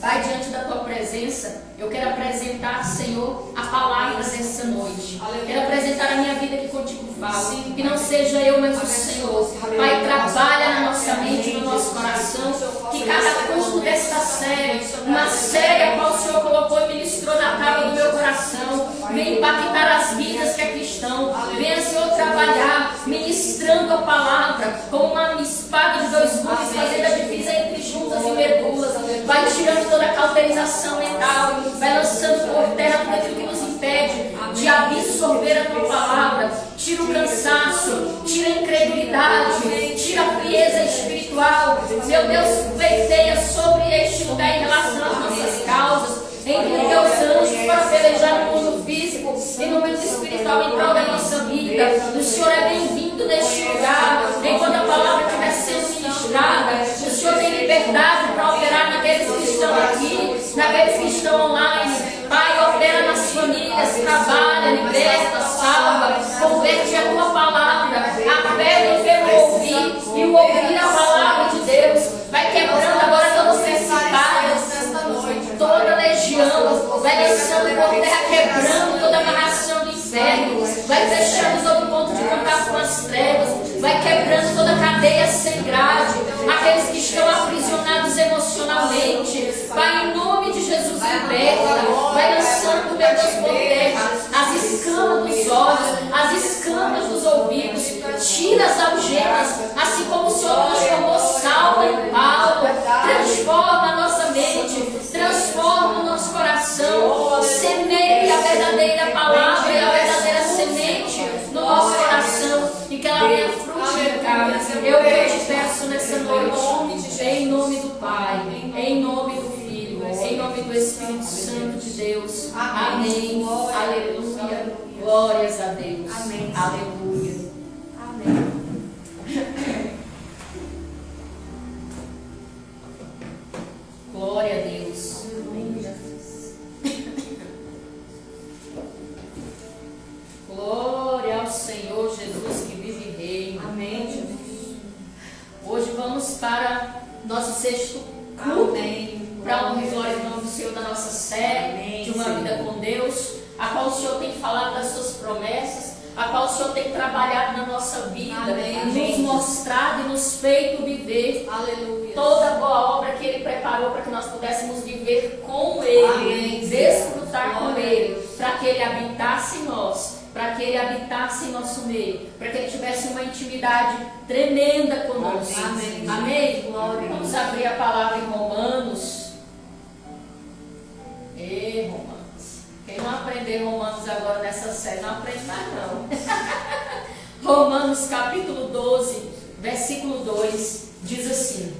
Pai, diante da tua presença, eu quero apresentar, Senhor, a palavra dessa noite. Quero apresentar a minha vida que contigo falo. Que não seja eu, mas o Senhor. Pai, trabalha na nossa mente, no nosso coração. Que cada custo desta série, uma série a qual o Senhor colocou e ministrou na tábua do meu coração, venha impactar as vidas que aqui estão. Venha, Senhor, trabalhar, ministrando a palavra como uma espada de dois gumes, fazendo a divisa entre juntas e medulas. Vai tirando toda a cauterização mental, vai lançando por terra tudo aquilo que nos impede de absorver a tua palavra. Tira o cansaço, tira a incredulidade, tira a frieza espiritual. Meu Deus, pleiteia sobre este lugar em relação às nossas causas. Envia teus anjos para pelejar no mundo físico e no mundo espiritual em prol da nossa vida. O Senhor é bem-vindo neste lugar. Enquanto a palavra estiver sendo ministrada, o Senhor tem liberdade para operar naqueles que estão aqui, naqueles que estão online. Pai, opera nas famílias, trabalha, liberta, salva, converte a tua palavra. A fé vem pelo ouvir e o ouvir a palavra de Deus. Vai quebrando agora todos os principados nesta noite, toda legião, vai lançando por terra, quebrando toda amarração do inferno, vai fechando todo ponto de contato com as trevas, vai quebrando toda cadeia sem grade, aqueles que estão aprisionados emocionalmente. Pai, em nome de Jesus, liberta, vai lançando, meu Deus, por terra as escamas dos olhos, as escamas dos ouvidos, tira as algemas, assim como o Senhor transformou Saulo em Paulo. Transforma a nossa mente, transforma o nosso coração, semeia a verdadeira palavra e a verdadeira semente no nosso coração, e que ela venha frutificar. Eu te peço nessa noite, em nome do Pai, em nome do Filho, em nome do Espírito Santo de Deus. Amém. Aleluia. Glórias a Deus. Amém. Aleluia. Amém. Glória a Deus. Glória ao Senhor Jesus que vive e reina. Amém, Jesus. Hoje vamos para nosso sexto culto, para a honra e glória do nome do Senhor da nossa série, de uma vida com Deus, a qual o Senhor tem falado das suas promessas, a qual o Senhor tem trabalhado na nossa vida, nos mostrado e nos feito viver. Aleluia. Toda boa obra que Ele preparou para que nós pudéssemos viver com Ele, desfrutar com Ele, para que Ele habitasse em nós, para que Ele habitasse em nosso meio, para que Ele tivesse uma intimidade tremenda conosco. Amém. Amém? Glória. Vamos abrir a palavra em Romanos. Romanos. Quem não aprender Romanos agora nessa série, não aprende mais não. Romanos capítulo 12, versículo 2, diz assim: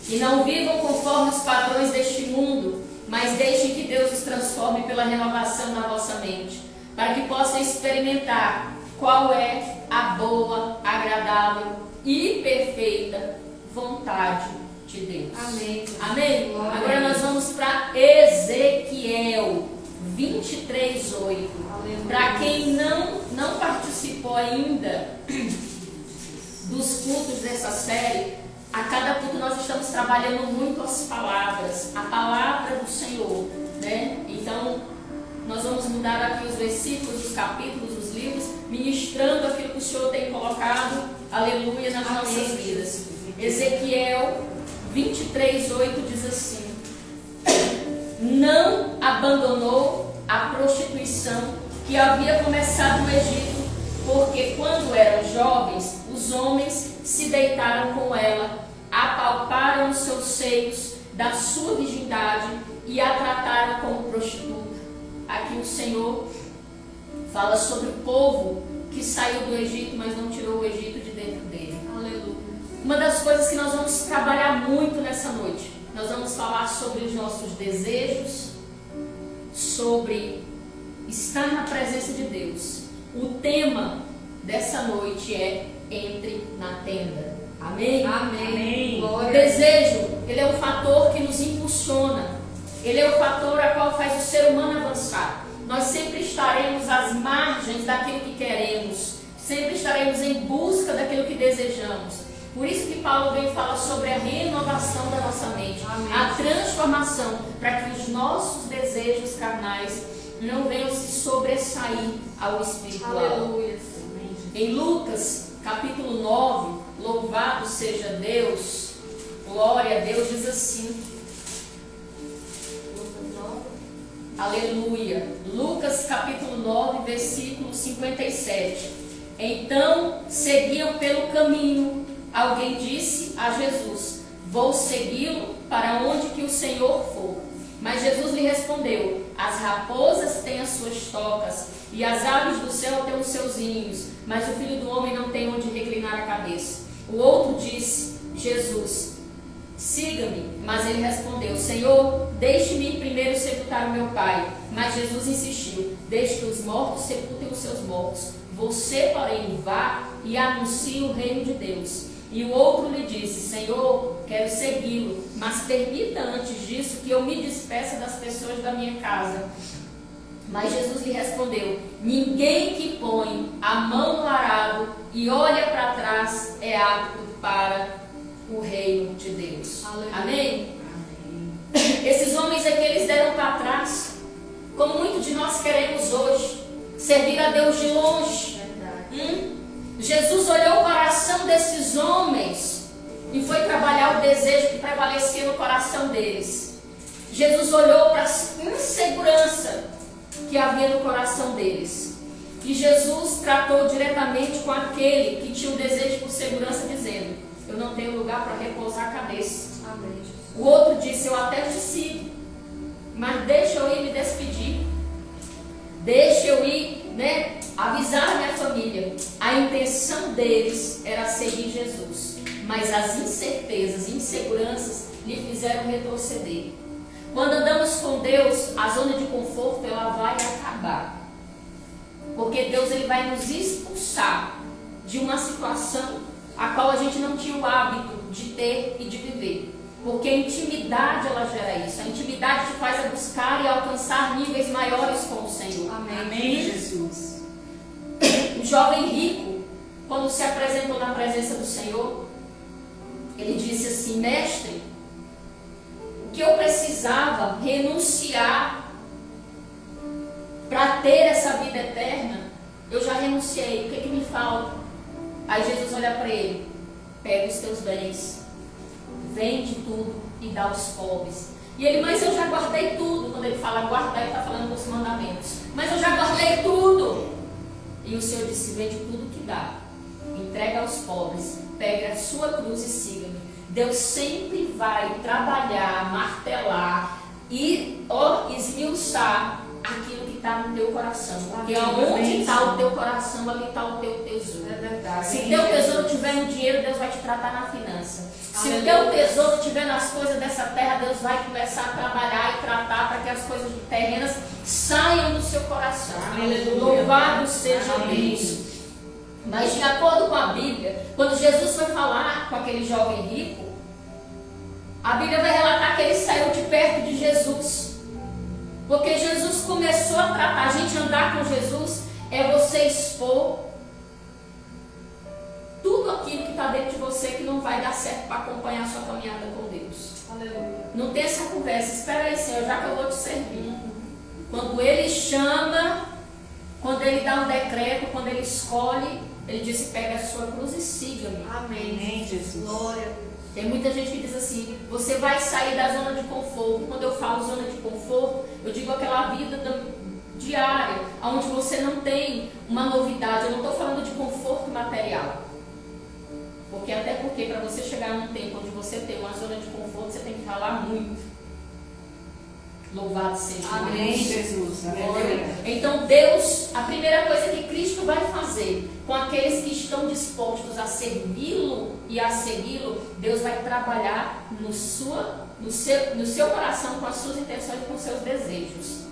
e não vivam conforme os padrões deste mundo, mas deixem que Deus os transforme pela renovação da vossa mente, para que possam experimentar qual é a boa, agradável e perfeita vontade de Deus. Amém. Amém? Agora nós vamos para Ezequiel 23:8. Para quem não participou ainda dos cultos dessa série, a cada culto nós estamos trabalhando muito as palavras, a palavra do Senhor, né? Então nós vamos mudar aqui os versículos, os capítulos, os livros, ministrando aquilo que o Senhor tem colocado, aleluia, nas nossas vidas. Ezequiel 23:8 diz assim: não abandonou a prostituição que havia começado no Egito, porque quando eram jovens, os homens se deitaram com ela, apalparam os seus seios da sua virgindade e a trataram como prostituta. Aqui o Senhor fala sobre o povo que saiu do Egito, mas não tirou o Egito de dentro dele. Aleluia. Uma das coisas que nós vamos trabalhar muito nessa noite, nós vamos falar sobre os nossos desejos, sobre estar na presença de Deus. O tema dessa noite é entre na tenda. Amém? Amém. O desejo, ele é um fator que nos impulsiona. Ele é o fator a qual faz o ser humano avançar. Nós sempre estaremos às margens daquilo que queremos. Sempre estaremos em busca daquilo que desejamos. Por isso que Paulo vem falar sobre a renovação da nossa mente. Amém. A transformação, para que os nossos desejos carnais não venham se sobressair ao espiritual. Aleluia. Em Lucas, capítulo 9, louvado seja Deus, glória a Deus, diz assim. Aleluia. Lucas capítulo 9, versículo 57. Então seguiam pelo caminho. Alguém disse a Jesus: vou segui-lo para onde que o Senhor for. Mas Jesus lhe respondeu: as raposas têm as suas tocas e as aves do céu têm os seus ninhos, mas o Filho do Homem não tem onde reclinar a cabeça. O outro disse: Jesus, siga-me. Mas ele respondeu: Senhor, deixe-me ir primeiro sepultar o meu pai. Mas Jesus insistiu: deixe que os mortos sepultem os seus mortos. Você, porém, vá e anuncie o reino de Deus. E o outro lhe disse: Senhor, quero segui-lo, mas permita antes disso que eu me despeça das pessoas da minha casa. Mas Jesus lhe respondeu: ninguém que põe a mão no arado e olha para trás é apto para o reino de Deus. Aleluia. Amém? Amém? Esses homens aqui, eles deram para trás, como muitos de nós queremos hoje, servir a Deus de longe. Jesus olhou o coração desses homens e foi trabalhar o desejo que prevalecia no coração deles. Jesus olhou para a insegurança que havia no coração deles. E Jesus tratou diretamente com aquele que tinha um desejo por segurança, dizendo: eu não tenho lugar para repousar a cabeça. Amém. O outro disse: eu até te sigo, mas deixa eu ir me despedir. Deixa eu ir, avisar a minha família. A intenção deles era seguir Jesus, mas as incertezas, inseguranças lhe fizeram retroceder. Quando andamos com Deus, a zona de conforto ela vai acabar, porque Deus ele vai nos expulsar de uma situação a qual a gente não tinha o hábito de ter e de viver. Porque a intimidade ela gera isso. A intimidade te faz a buscar e alcançar níveis maiores com o Senhor. Amém. Amém, Jesus. O jovem rico, quando se apresentou na presença do Senhor, ele disse assim: mestre, o que eu precisava renunciar para ter essa vida eterna, eu já renunciei. O que me falta? Aí Jesus olha para ele: pega os teus bens, vende tudo e dá aos pobres. E ele: mas eu já guardei tudo. Quando ele fala guardar, ele está falando dos mandamentos. Mas eu já guardei tudo. E o Senhor disse: vende tudo que dá, entrega aos pobres, pega a sua cruz e siga-me. Deus sempre vai trabalhar, martelar e esmiuçar aquilo que está no teu coração. Porque onde está o teu coração, ali está o teu tesouro. É verdade. Se teu tesouro estiver no dinheiro, Deus vai te tratar na finança. Se o teu tesouro estiver nas coisas dessa terra, Deus vai começar a trabalhar e tratar para que as coisas terrenas saiam do seu coração. Aleluia. Louvado seja Deus. Mas de acordo com a Bíblia, quando Jesus foi falar com aquele jovem rico, a Bíblia vai relatar que ele saiu de perto de Jesus. Porque Jesus começou a tratar, a gente andar com Jesus é você expor tudo aquilo que está dentro de você que não vai dar certo para acompanhar a sua caminhada com Deus. Aleluia. Não tem essa conversa: espera aí, Senhor, já que eu vou te servir. Quando Ele chama, quando Ele dá um decreto, quando Ele escolhe, Ele disse: pega a sua cruz e siga-me. Amém. Amém, Jesus. Glória a Deus. Tem muita gente que diz assim: você vai sair da zona de conforto. Quando eu falo zona de conforto, eu digo aquela vida diária, onde você não tem uma novidade. Eu não estou falando de conforto material. Porque para você chegar num tempo onde você tem uma zona de conforto, você tem que ralar muito. Louvado seja Deus. Amém, Jesus. Aleluia. Então Deus, a primeira coisa que Cristo vai fazer com aqueles que estão dispostos a servi-lo e a segui-lo, Deus vai trabalhar no seu coração, com as suas intenções e com os seus desejos.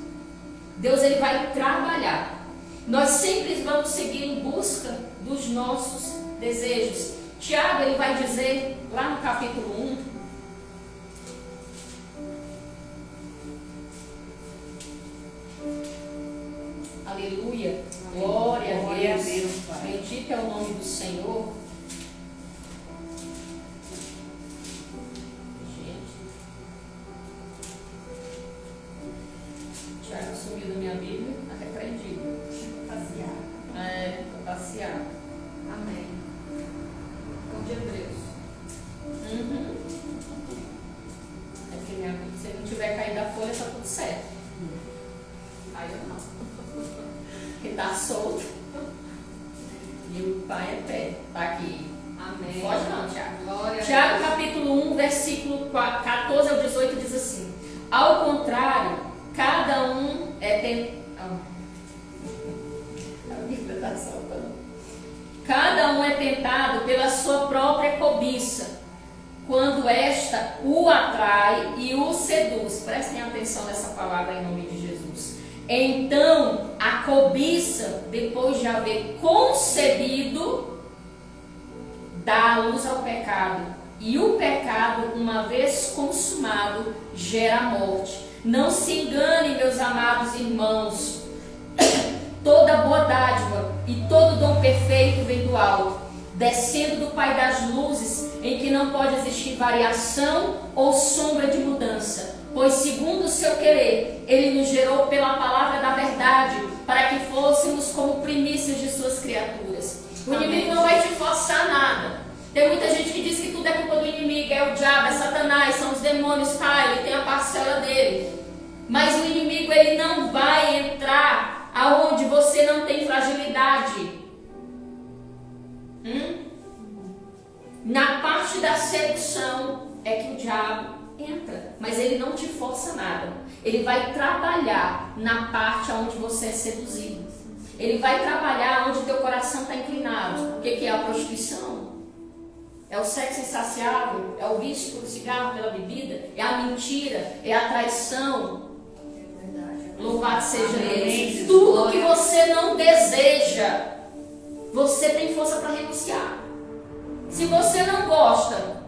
Deus ele vai trabalhar. Nós sempre vamos seguir em busca dos nossos desejos. Tiago ele vai dizer lá no capítulo 1, aleluia, glória a Deus, bendito é o nome do Senhor. não tiver caído a folha, tá tudo certo. Aí eu não. Porque tá solto. E o pai é pé. Tá aqui. Amém. Pode não, Tiago. Glória Tiago capítulo 1, versículo 14 ao 18 diz assim: ao contrário, cada um é tentado. Cada um é tentado pela sua própria cobiça, quando esta o atrai e o seduz. Prestem atenção nessa palavra em nome de Jesus. Então, a cobiça, depois de haver concebido, dá a luz ao pecado. E o pecado, uma vez consumado, gera a morte. Não se enganem, meus amados irmãos. Toda boa dádiva e todo dom perfeito vem do alto, descendo do Pai das luzes, em que não pode existir variação ou sombra de mudança. Pois segundo o seu querer, Ele nos gerou pela palavra da verdade, para que fôssemos como primícias de suas criaturas. O inimigo não vai te forçar nada. Tem muita gente que diz que tudo é culpa do inimigo, é o diabo, é Satanás, são os demônios, ele tem a parcela dele. Mas o inimigo, ele não vai entrar aonde você não tem fragilidade. Na parte da sedução é que o diabo entra, mas ele não te força nada. Ele vai trabalhar na parte onde você é seduzido. Ele vai trabalhar onde teu coração está inclinado. O que é a prostituição? É o sexo insaciável? É o vício pelo cigarro, pela bebida? É a mentira? É a traição? Louvado seja Ele. Tudo que você não deseja, você tem força para renunciar. Se você não gosta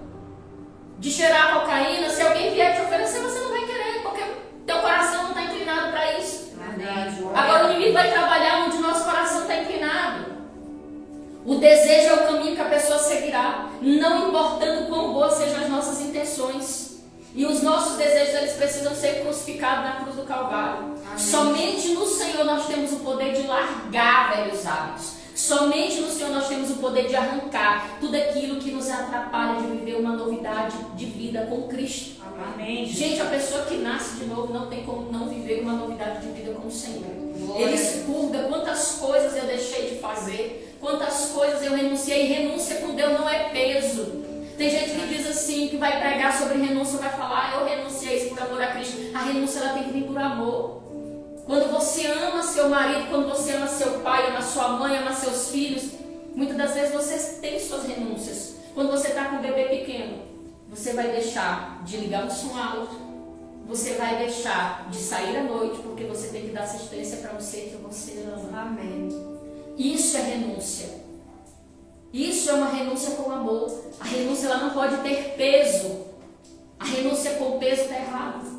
de cheirar cocaína, se alguém vier te oferecer, você não vai querer, porque teu coração não está inclinado para isso. Agora o inimigo vai trabalhar onde o nosso coração está inclinado. O desejo é o caminho que a pessoa seguirá, não importando quão boas sejam as nossas intenções. E os nossos desejos, eles precisam ser crucificados na cruz do Calvário. Amém. Somente no Senhor nós temos o poder de largar velhos hábitos. Somente no Senhor nós temos o poder de arrancar tudo aquilo que nos atrapalha de viver uma novidade de vida com Cristo. Amém. Gente, a pessoa que nasce de novo não tem como não viver uma novidade de vida com o Senhor. Glória. Ele expurga quantas coisas eu deixei de fazer, quantas coisas eu renunciei. Renúncia com Deus não é peso. Tem gente que diz assim, que vai pregar sobre renúncia, vai falar, eu renunciei isso por amor a Cristo. A renúncia, ela tem que vir por amor. Quando você ama seu marido, quando você ama seu pai, ama sua mãe, ama seus filhos, muitas das vezes você tem suas renúncias. Quando você está com um bebê pequeno, você vai deixar de ligar um som alto, você vai deixar de sair à noite, porque você tem que dar assistência para um ser que você ama. Amém. Isso é renúncia. Isso é uma renúncia com amor. A renúncia, ela não pode ter peso. A renúncia com peso está errado.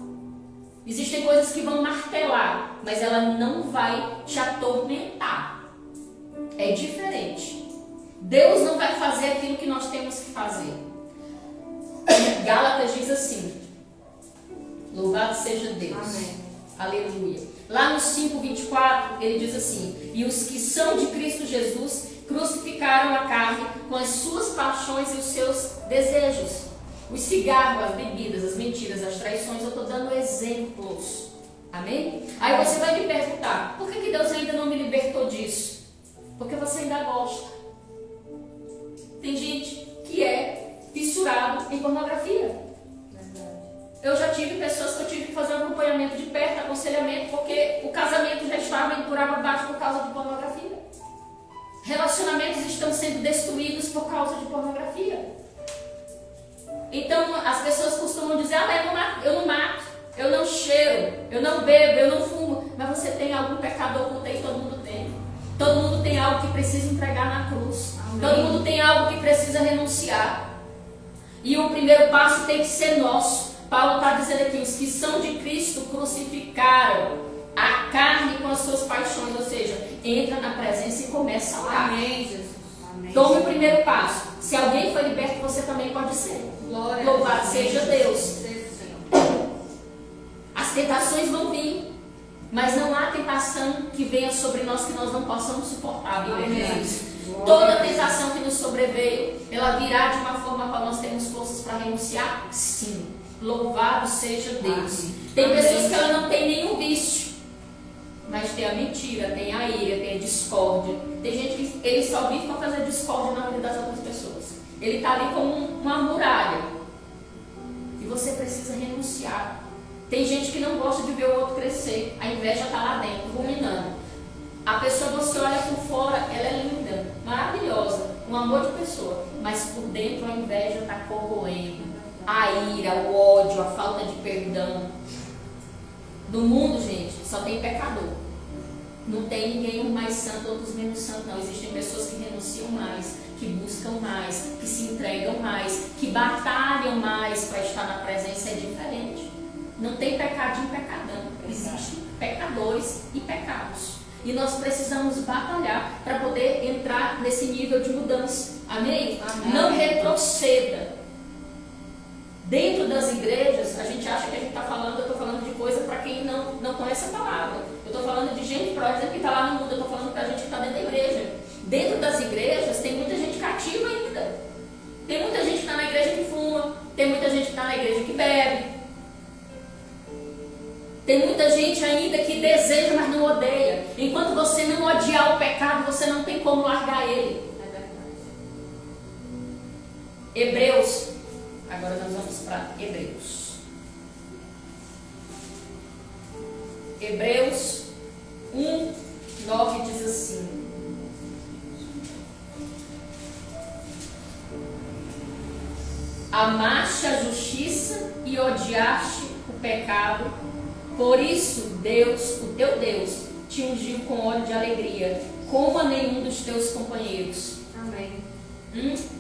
Existem coisas que vão martelar, mas ela não vai te atormentar. É diferente. Deus não vai fazer aquilo que nós temos que fazer. Gálatas diz assim: louvado seja Deus. Amém. Aleluia. Lá no 5:24 ele diz assim: e os que são de Cristo Jesus crucificaram a carne com as suas paixões e os seus desejos. Os cigarros, as bebidas, as mentiras, as traições, eu estou dando exemplos. Amém? Aí você vai me perguntar, por que Deus ainda não me libertou disso? Porque você ainda gosta. Tem gente que é fissurado em pornografia. Eu já tive pessoas que eu tive que fazer um acompanhamento de perto, aconselhamento, porque o casamento já estava indo por água abaixo por causa de pornografia. Relacionamentos estão sendo destruídos por causa de pornografia. Então as pessoas costumam dizer, eu não mato, eu não cheiro, eu não bebo, eu não fumo. Mas você tem algum pecado oculto aí? Todo mundo tem. Todo mundo tem algo que precisa entregar na cruz. Amém. Todo mundo tem algo que precisa renunciar. E o primeiro passo tem que ser nosso. Paulo está dizendo aqui, os que são de Cristo crucificaram a carne com as suas paixões, ou seja, entra na presença e começa a orar. Amém, Jesus. Amém. Tome o primeiro passo. Se alguém foi liberto, você também pode ser. Glória. Louvado seja Deus. As tentações vão vir, mas não há tentação que venha sobre nós que nós não possamos suportar. Toda tentação que nos sobreveio, ela virá de uma forma para nós termos forças para renunciar? Sim. Louvado seja Deus. Tem pessoas que ela não tem nenhum vício, mas tem a mentira, tem a ira, tem a discórdia. Tem gente que ele só vive para fazer discórdia na vida das outras pessoas. Ele está ali como uma muralha. E você precisa renunciar. Tem gente que não gosta de ver o outro crescer. A inveja está lá dentro, ruminando. A pessoa, você olha por fora, ela é linda, maravilhosa, um amor de pessoa. Mas por dentro a inveja está corroendo. A ira, o ódio, a falta de perdão. No mundo, gente, só tem pecador. Não tem ninguém mais santo, outros menos santo, não. Existem pessoas que renunciam mais, que buscam mais, que se entregam mais, que batalham mais para estar na presença. É diferente. Não tem pecadinho e pecadão. Existem pecadores e pecados. E nós precisamos batalhar para poder entrar nesse nível de mudança. Amém? Amém. Não retroceda. Dentro das igrejas, a gente acha que a gente está falando, eu estou falando de coisa para quem não conhece a palavra. Eu estou falando de gente, por exemplo, que está lá no mundo, eu estou falando para a gente que está dentro da igreja. Dentro das igrejas tem muita gente cativa ainda. Tem muita gente que está na igreja que fuma, tem muita gente que está na igreja que bebe. Tem muita gente ainda que deseja, mas não odeia. Enquanto você não odiar o pecado, você não tem como largar ele. Hebreus. Agora nós vamos para Hebreus. Hebreus 1:9 diz assim: amaste a justiça e odiaste o pecado, por isso Deus, o teu Deus, te ungiu com óleo de alegria, como a nenhum dos teus companheiros. Amém.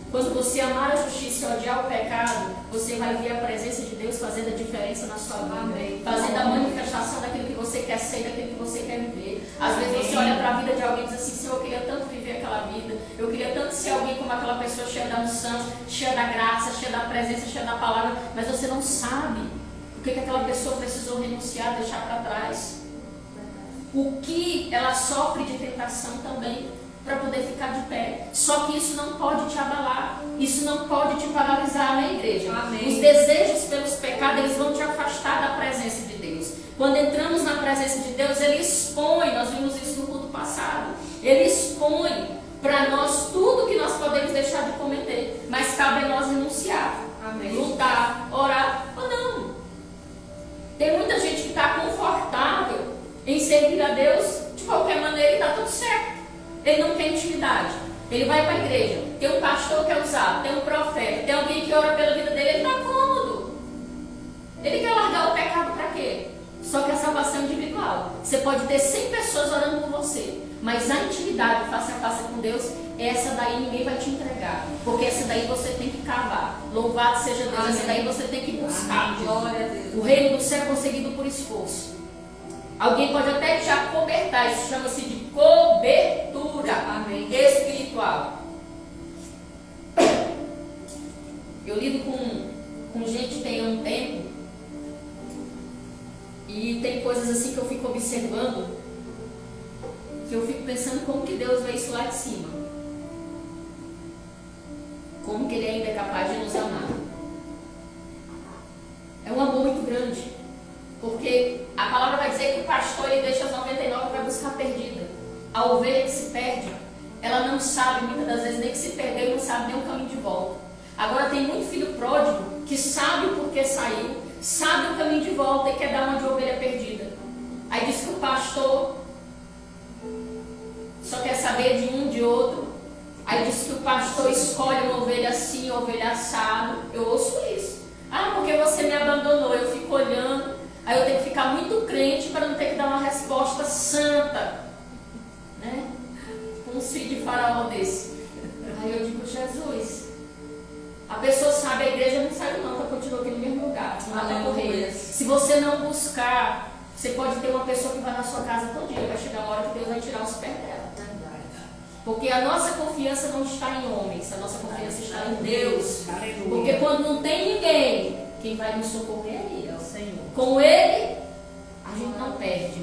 Quando você amar a justiça e odiar o pecado, você vai ver a presença de Deus fazendo a diferença na sua vida. Amém. Fazendo a manifestação daquilo que você quer ser, daquilo que você quer viver. Às vezes você olha para a vida de alguém e diz assim: Senhor, eu queria tanto viver aquela vida. Eu queria tanto ser alguém como aquela pessoa cheia da unção, cheia da graça, cheia da presença, cheia da palavra. Mas você não sabe o que aquela pessoa precisou renunciar, deixar para trás. O que ela sofre de tentação também, para poder ficar de pé. Só que isso não pode te abalar, isso não pode te paralisar na igreja. Amém. Os desejos pelos pecados, eles vão te afastar da presença de Deus. Quando entramos na presença de Deus, Ele expõe, nós vimos isso no culto passado, Ele expõe para nós tudo que nós podemos deixar de cometer, mas cabe a nós renunciar. Amém. Lutar, orar ou não. Tem muita gente que está confortável em servir a Deus de qualquer maneira e está tudo certo. Ele não tem intimidade. Ele vai para a igreja, tem um pastor que é usado, tem um profeta, tem alguém que ora pela vida dele, ele está cômodo. Ele quer largar o pecado para quê? Só que a salvação é individual. Você pode ter 100 pessoas orando por você, mas a intimidade face a face com Deus, essa daí ninguém vai te entregar. Porque essa daí você tem que cavar. Louvado seja Deus. Amém. Essa daí você tem que buscar. Glória a Deus. O reino do céu é conseguido por esforço. Alguém pode até te acobertar, isso chama-se de cobertura. Amém. Espiritual. Eu lido com gente que tem um tempo e tem coisas assim que eu fico observando, que eu fico pensando como que Deus vê isso lá de cima. Como que Ele ainda é capaz de nos amar. É um amor muito grande. Porque a palavra vai dizer que o pastor ele deixa as 99 e vai buscar a perdida. A ovelha que se perde, ela não sabe muitas das vezes nem que se perdeu e não sabe nem o caminho de volta. Agora tem muito filho pródigo que sabe o porquê saiu, sabe o caminho de volta e quer dar uma de ovelha perdida. Aí diz que o pastor só quer saber de um, de outro. Aí diz que o pastor escolhe uma ovelha assim, ovelha assado. Eu ouço isso. Ah, porque você me abandonou. Eu fico olhando. Aí eu tenho que ficar muito crente para não ter que dar uma resposta santa, né? Um filho de faraó desse. Aí eu digo: Jesus, a pessoa sabe, a igreja não saiu não, ela continua aqui no mesmo lugar, não vai correr. Se você não buscar, você pode ter uma pessoa que vai na sua casa todo dia, vai chegar uma hora que Deus vai tirar os pés dela. Porque a nossa confiança não está em homens, a nossa confiança está em Deus. Porque quando não tem ninguém, quem vai nos socorrer é Ele. Com Ele, a gente não perde.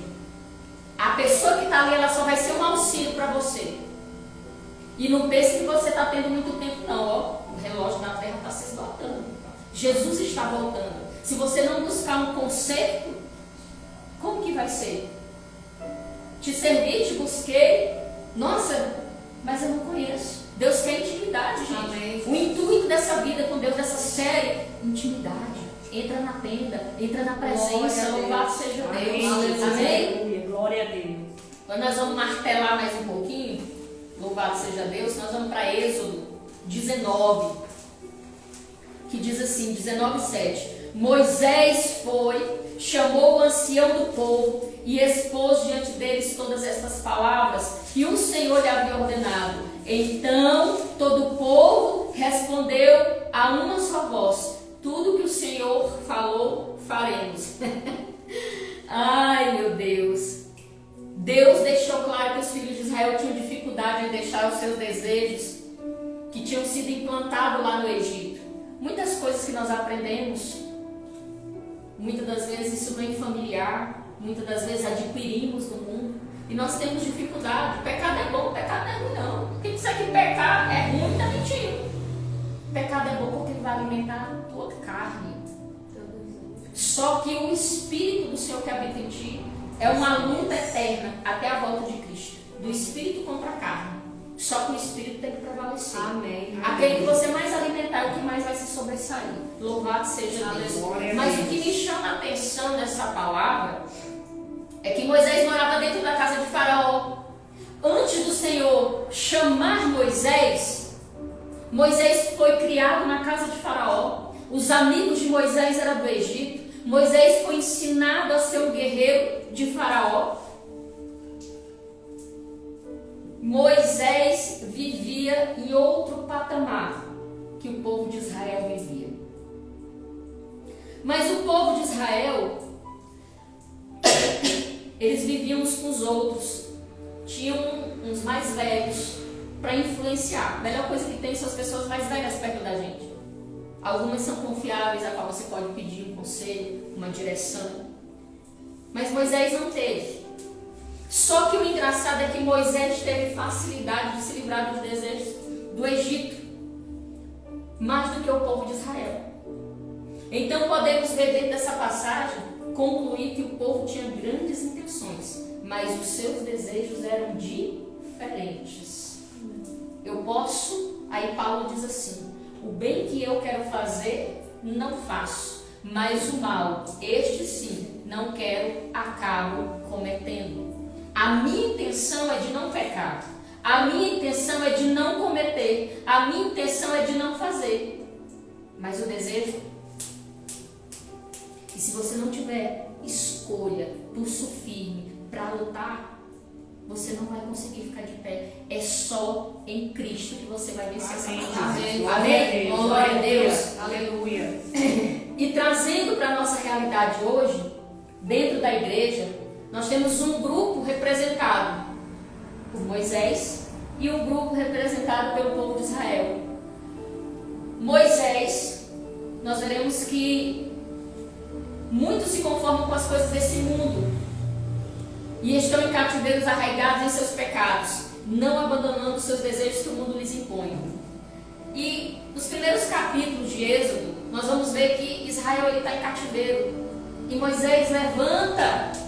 A pessoa que está ali, ela só vai ser um auxílio para você. E não pense que você está tendo muito tempo, não. Ó, o relógio da terra está se esgotando. Jesus está voltando. Se você não buscar um conserto, como que vai ser? Te servi, te busquei. Nossa, mas eu não conheço. Deus quer intimidade, gente. Amém. O intuito dessa vida com Deus, dessa série, intimidade. Entra na tenda, entra na presença, louvado seja Deus. Amém? Glória a Deus. Agora nós vamos martelar mais um pouquinho, louvado seja Deus, nós vamos para Êxodo 19, que diz assim, 19:7. Moisés foi, chamou o ancião do povo e expôs diante deles todas estas palavras que o Senhor lhe havia ordenado. Então todo o povo respondeu a uma só voz: tudo que o Senhor falou, faremos. Ai, meu Deus. Deus deixou claro que os filhos de Israel tinham dificuldade em deixar os seus desejos que tinham sido implantados lá no Egito. Muitas coisas que nós aprendemos, muitas das vezes isso vem familiar, muitas das vezes adquirimos no mundo e nós temos dificuldade. Pecado é bom, pecado não é ruim não. Quem disser que pecar é ruim está mentindo. Pecado é bom porque ele vai alimentar a tua carne. Só que o Espírito do Senhor que habita em ti é uma luta eterna até a volta de Cristo. Do Espírito contra a carne. Só que o Espírito tem que prevalecer. Amém. Aquele que você mais alimentar é o que mais vai se sobressair. Louvado seja Deus. Mas o que me chama a atenção nessa palavra é que Moisés morava dentro da casa de Faraó. Antes do Senhor chamar Moisés, Moisés foi criado na casa de Faraó. Os amigos de Moisés eram do Egito. Moisés foi ensinado a ser um guerreiro de Faraó. Moisés vivia em outro patamar que o povo de Israel vivia. Mas o povo de Israel, eles viviam uns com os outros. Tinham uns mais velhos para influenciar. A melhor coisa que tem são as pessoas mais velhas perto da gente. Algumas são confiáveis, a qual você pode pedir um conselho, uma direção. Mas Moisés não teve. Só que o engraçado é que Moisés teve facilidade de se livrar dos desejos do Egito, mais do que o povo de Israel. Então podemos ver dentro dessa passagem, concluir que o povo tinha grandes intenções, mas os seus desejos eram diferentes. Eu posso, aí Paulo diz assim: o bem que eu quero fazer, não faço, mas o mal, este sim, não quero, acabo cometendo. A minha intenção é de não pecar. A minha intenção é de não cometer. A minha intenção é de não fazer. Mas o desejo... E se você não tiver escolha, pulso firme para lutar, você não vai conseguir ficar de pé. É só em Cristo que você vai vencer essa batalha. Amém? Glória a Deus. Aleluia. E trazendo para a nossa realidade hoje, dentro da igreja, nós temos um grupo representado por Moisés e um grupo representado pelo povo de Israel. Moisés, nós veremos que muitos se conformam com as coisas desse mundo e estão em cativeiros arraigados em seus pecados, não abandonando os seus desejos que o mundo lhes impõe. E nos primeiros capítulos de Êxodo, nós vamos ver que Israel está em cativeiro e Moisés levanta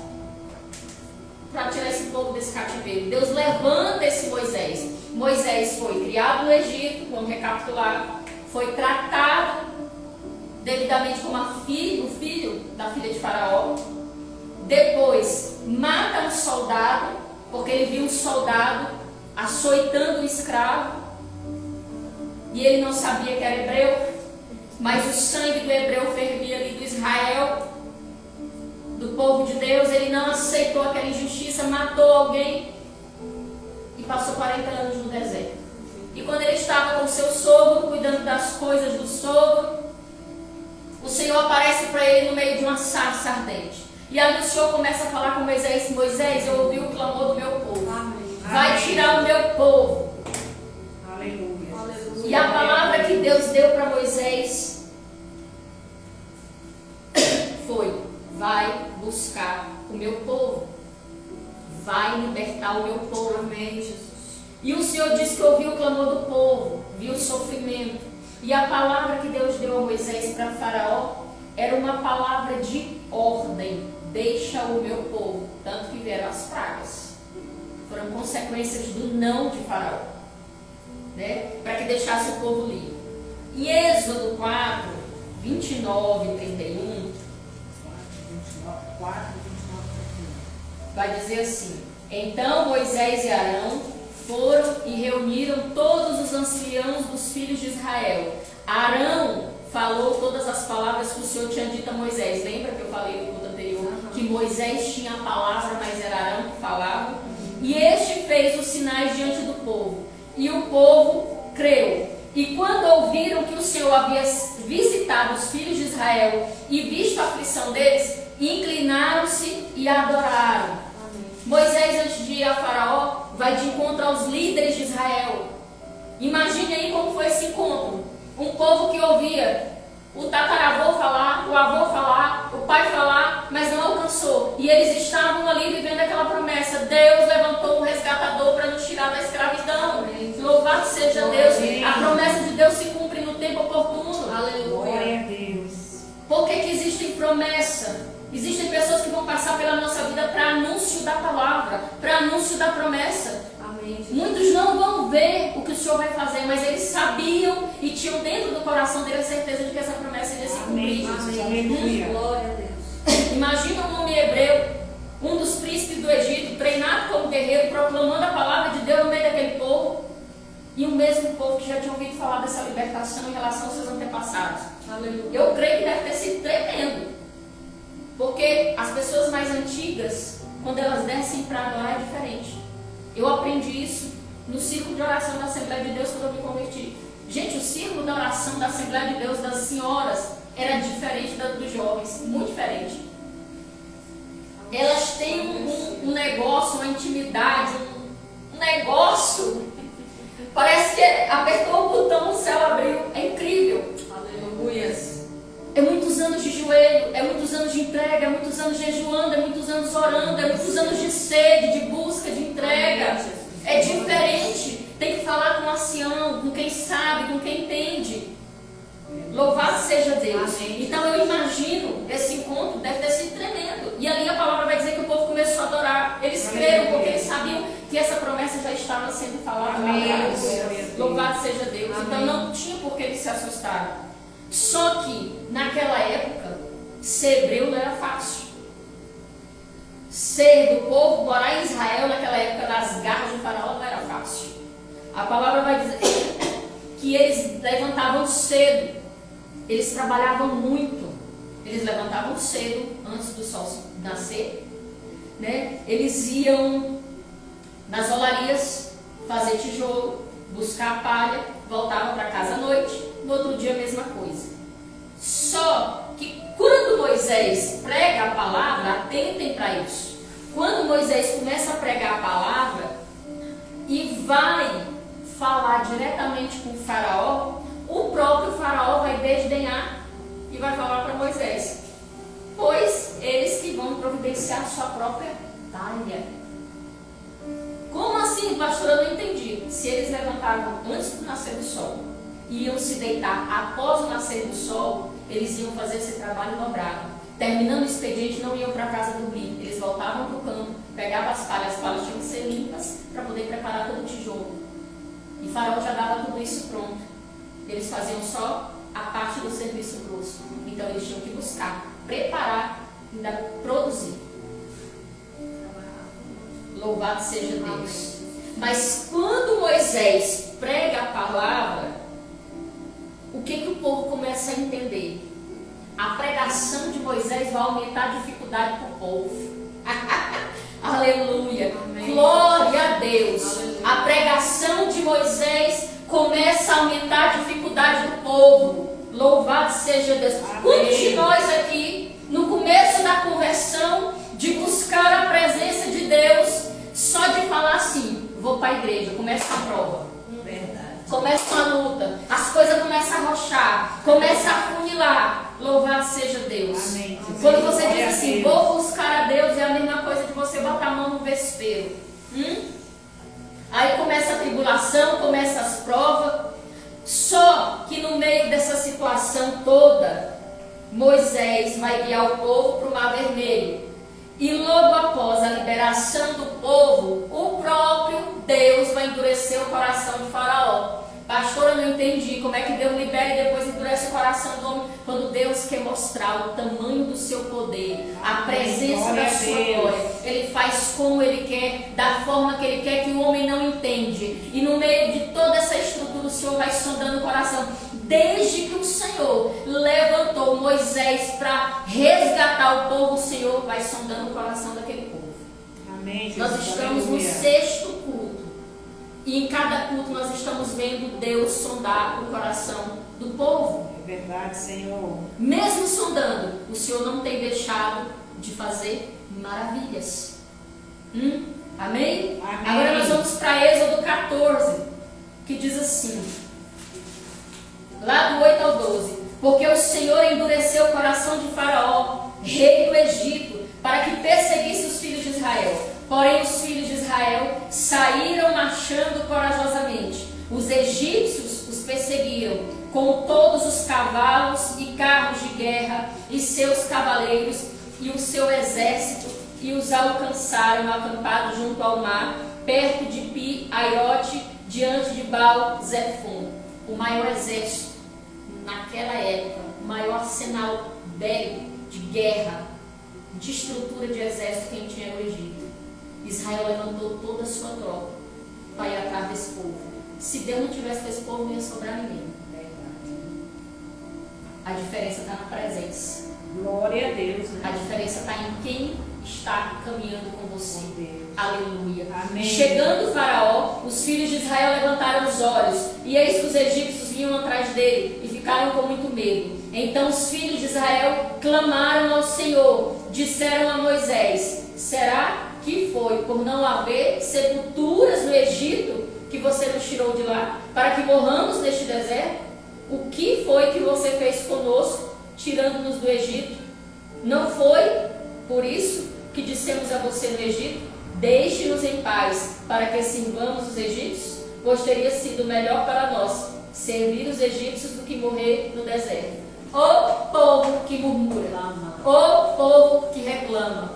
para tirar esse povo desse cativeiro. Deus levanta esse Moisés. Moisés foi criado no Egito, vamos recapitular, foi tratado devidamente como o filho da filha de Faraó. Depois mata um soldado, porque ele viu um soldado açoitando um escravo e ele não sabia que era hebreu, mas o sangue do hebreu fervia ali do Israel, do povo de Deus. Ele não aceitou aquela injustiça, matou alguém e passou 40 anos no deserto. E quando ele estava com seu sogro, cuidando das coisas do sogro, o Senhor aparece para ele no meio de uma sarça ardente. E ali o Senhor começa a falar com Moisés: Moisés, eu ouvi o clamor do meu povo. Vai tirar o meu povo. Aleluia. E a palavra que Deus deu para Moisés foi: vai buscar o meu povo, vai libertar o meu povo. Amém, Jesus. E o Senhor disse que ouviu o clamor do povo, viu o sofrimento. E a palavra que Deus deu a Moisés para Faraó era uma palavra de ordem. Deixa o meu povo. Tanto que vieram as pragas. Foram consequências do não de Faraó, né? Para que deixasse o povo livre. Em Êxodo 4, 29 e 31, 4, 29, 31. vai dizer assim: então Moisés e Arão foram e reuniram todos os anciãos dos filhos de Israel. Arão falou todas as palavras que o Senhor tinha dito a Moisés. Lembra que eu falei no culto anterior que Moisés tinha a palavra, mas era Arão que falava? E este fez os sinais diante do povo. E o povo creu. E quando ouviram que o Senhor havia visitado os filhos de Israel e visto a aflição deles, inclinaram-se e adoraram. Moisés, antes de ir a Faraó, vai de encontro aos líderes de Israel. Imagine aí como foi esse encontro. Um povo que ouvia o tataravô falar, o avô falar, o pai falar, mas não alcançou. E eles estavam ali vivendo aquela promessa. Deus levantou um resgatador para nos tirar da escravidão. Louvado seja Deus. A promessa de Deus se cumpre no tempo oportuno. Glória a Deus. Por que existem promessa? Existem pessoas que vão passar pela nossa vida para anúncio da palavra, para anúncio da promessa. Amém. Muitos não vão ver o que o Senhor vai fazer, mas eles sabiam e tinham dentro do coração deles a certeza de que essa promessa iria se cumprir. Aleluia. Glória a Deus. Imagina um homem hebreu, um dos príncipes do Egito, treinado como guerreiro, proclamando a palavra de Deus no meio daquele povo, e o mesmo povo que já tinha ouvido falar dessa libertação em relação aos seus antepassados. Aleluia. Eu creio que deve ter sido tremendo, porque as pessoas mais antigas, quando elas descem para adorar, é diferente. Eu aprendi isso no círculo de oração da Assembleia de Deus quando eu me converti. Gente, o círculo da oração da Assembleia de Deus das senhoras era diferente dos jovens, muito diferente. Elas têm um negócio, uma intimidade, um negócio. Parece que apertou o botão, o céu abriu. É incrível. Aleluia. É muitos anos de joelho, é muitos anos de entrega, é muitos anos jejuando, é muitos anos orando, é muitos anos de sede, de busca, de entrega. É diferente. Tem que falar com o ancião, com quem sabe, com quem entende. Louvado seja Deus. Então eu imagino, esse encontro deve ter sido tremendo. E ali a palavra vai dizer que o povo começou a adorar. Eles creram porque eles sabiam que essa promessa já estava sendo falada lá atrás. Louvado seja Deus. Então não tinha por que eles se assustarem. Só que naquela época, ser hebreu não era fácil. Ser do povo, morar em Israel naquela época das garras de Faraó não era fácil. A palavra vai dizer que eles levantavam cedo. Eles trabalhavam muito. Eles levantavam cedo, antes do sol nascer, né? Eles iam nas olarias fazer tijolo, buscar palha, voltavam para casa à noite. No outro dia a mesma coisa. Só que quando Moisés prega a palavra, atentem para isso. Quando Moisés começa a pregar a palavra e vai falar diretamente com o Faraó, o próprio Faraó vai desdenhar e vai falar para Moisés: pois eles que vão providenciar sua própria talha. Como assim, pastor? Eu não entendi. Se eles levantavam antes do nascer do sol e iam se deitar após o nascer do sol, eles iam fazer esse trabalho dobrado. Terminando o expediente, não iam para a casa dormir. Eles voltavam para o campo, pegavam as palhas tinham que ser limpas para poder preparar todo o tijolo. E Faraó já dava tudo isso pronto. Eles faziam só a parte do serviço grosso. Então eles tinham que buscar, preparar e ainda produzir. Louvado seja Deus. Mas quando Moisés prega a palavra, o que o povo começa a entender? A pregação de Moisés vai aumentar a dificuldade para o povo. Aleluia. Amém. Glória a Deus. Aleluia. A pregação de Moisés começa a aumentar a dificuldade do povo. Louvado seja Deus. Amém. Quantos de nós aqui, no começo da conversão, de buscar a presença de Deus, só de falar assim, vou para a igreja, começa a prova. Verdade. Começa uma luta, as coisas começam a rochar, começa a funilar. Louvado seja Deus. Amém. Quando você Glória diz a assim, Deus. vou buscar a Deus, é a mesma coisa de você botar a mão no vespeiro. Aí começa a tribulação, começa as provas. Só que no meio dessa situação toda, Moisés vai guiar o povo para o Mar Vermelho. E logo após a liberação do povo, o próprio Deus vai endurecer o coração de Faraó. Pastor, eu não entendi como é que Deus libera e depois endurece o coração do homem. Quando Deus quer mostrar o tamanho do seu poder, a presença da sua glória, Ele faz como Ele quer, da forma que Ele quer, que o homem não entende. E no meio de toda essa estrutura, o Senhor vai sondando o coração. Desde que o Senhor levantou Moisés para resgatar o povo, o Senhor vai sondando o coração daquele povo. Amém, Jesus. Nós estamos no Aleluia. 6º culto. E em cada culto nós estamos vendo Deus sondar o coração do povo. É verdade, Senhor. Mesmo sondando, o Senhor não tem deixado de fazer maravilhas. Amém? Amém. Agora nós vamos para Êxodo 14, que diz assim, lá do 8 ao 12. Porque o Senhor endureceu o coração de Faraó, rei do Egito, para que perseguisse os filhos de Israel. Porém os filhos de Israel saíram marchando corajosamente. Os egípcios os perseguiram, com todos os cavalos e carros de guerra e seus cavaleiros e o seu exército, e os alcançaram acampados junto ao mar, perto de Pi-Airote, diante de Baal-Zephon. O maior exército naquela época, o maior arsenal bélico de guerra, de estrutura de exército que a gente tinha no Egito. Israel levantou toda a sua tropa para ir atrás desse povo. Se Deus não tivesse com esse povo, não ia sobrar ninguém. A diferença está na presença. Glória a Deus. Né? A diferença está em quem está caminhando com você. Aleluia. Amém. Chegando o Faraó, os filhos de Israel levantaram os olhos, e eis que os egípcios vinham atrás dele, e ficaram com muito medo. Então os filhos de Israel clamaram ao Senhor, disseram a Moisés: será que foi por não haver sepulturas no Egito que você nos tirou de lá, para que morramos neste deserto? O que foi que você fez conosco, tirando-nos do Egito? Não foi por isso que dissemos a você no Egito: deixe-nos em paz, para que sirvamos os egípcios? Pois teria sido melhor para nós servir os egípcios do que morrer no deserto. O povo que murmura, o povo que reclama.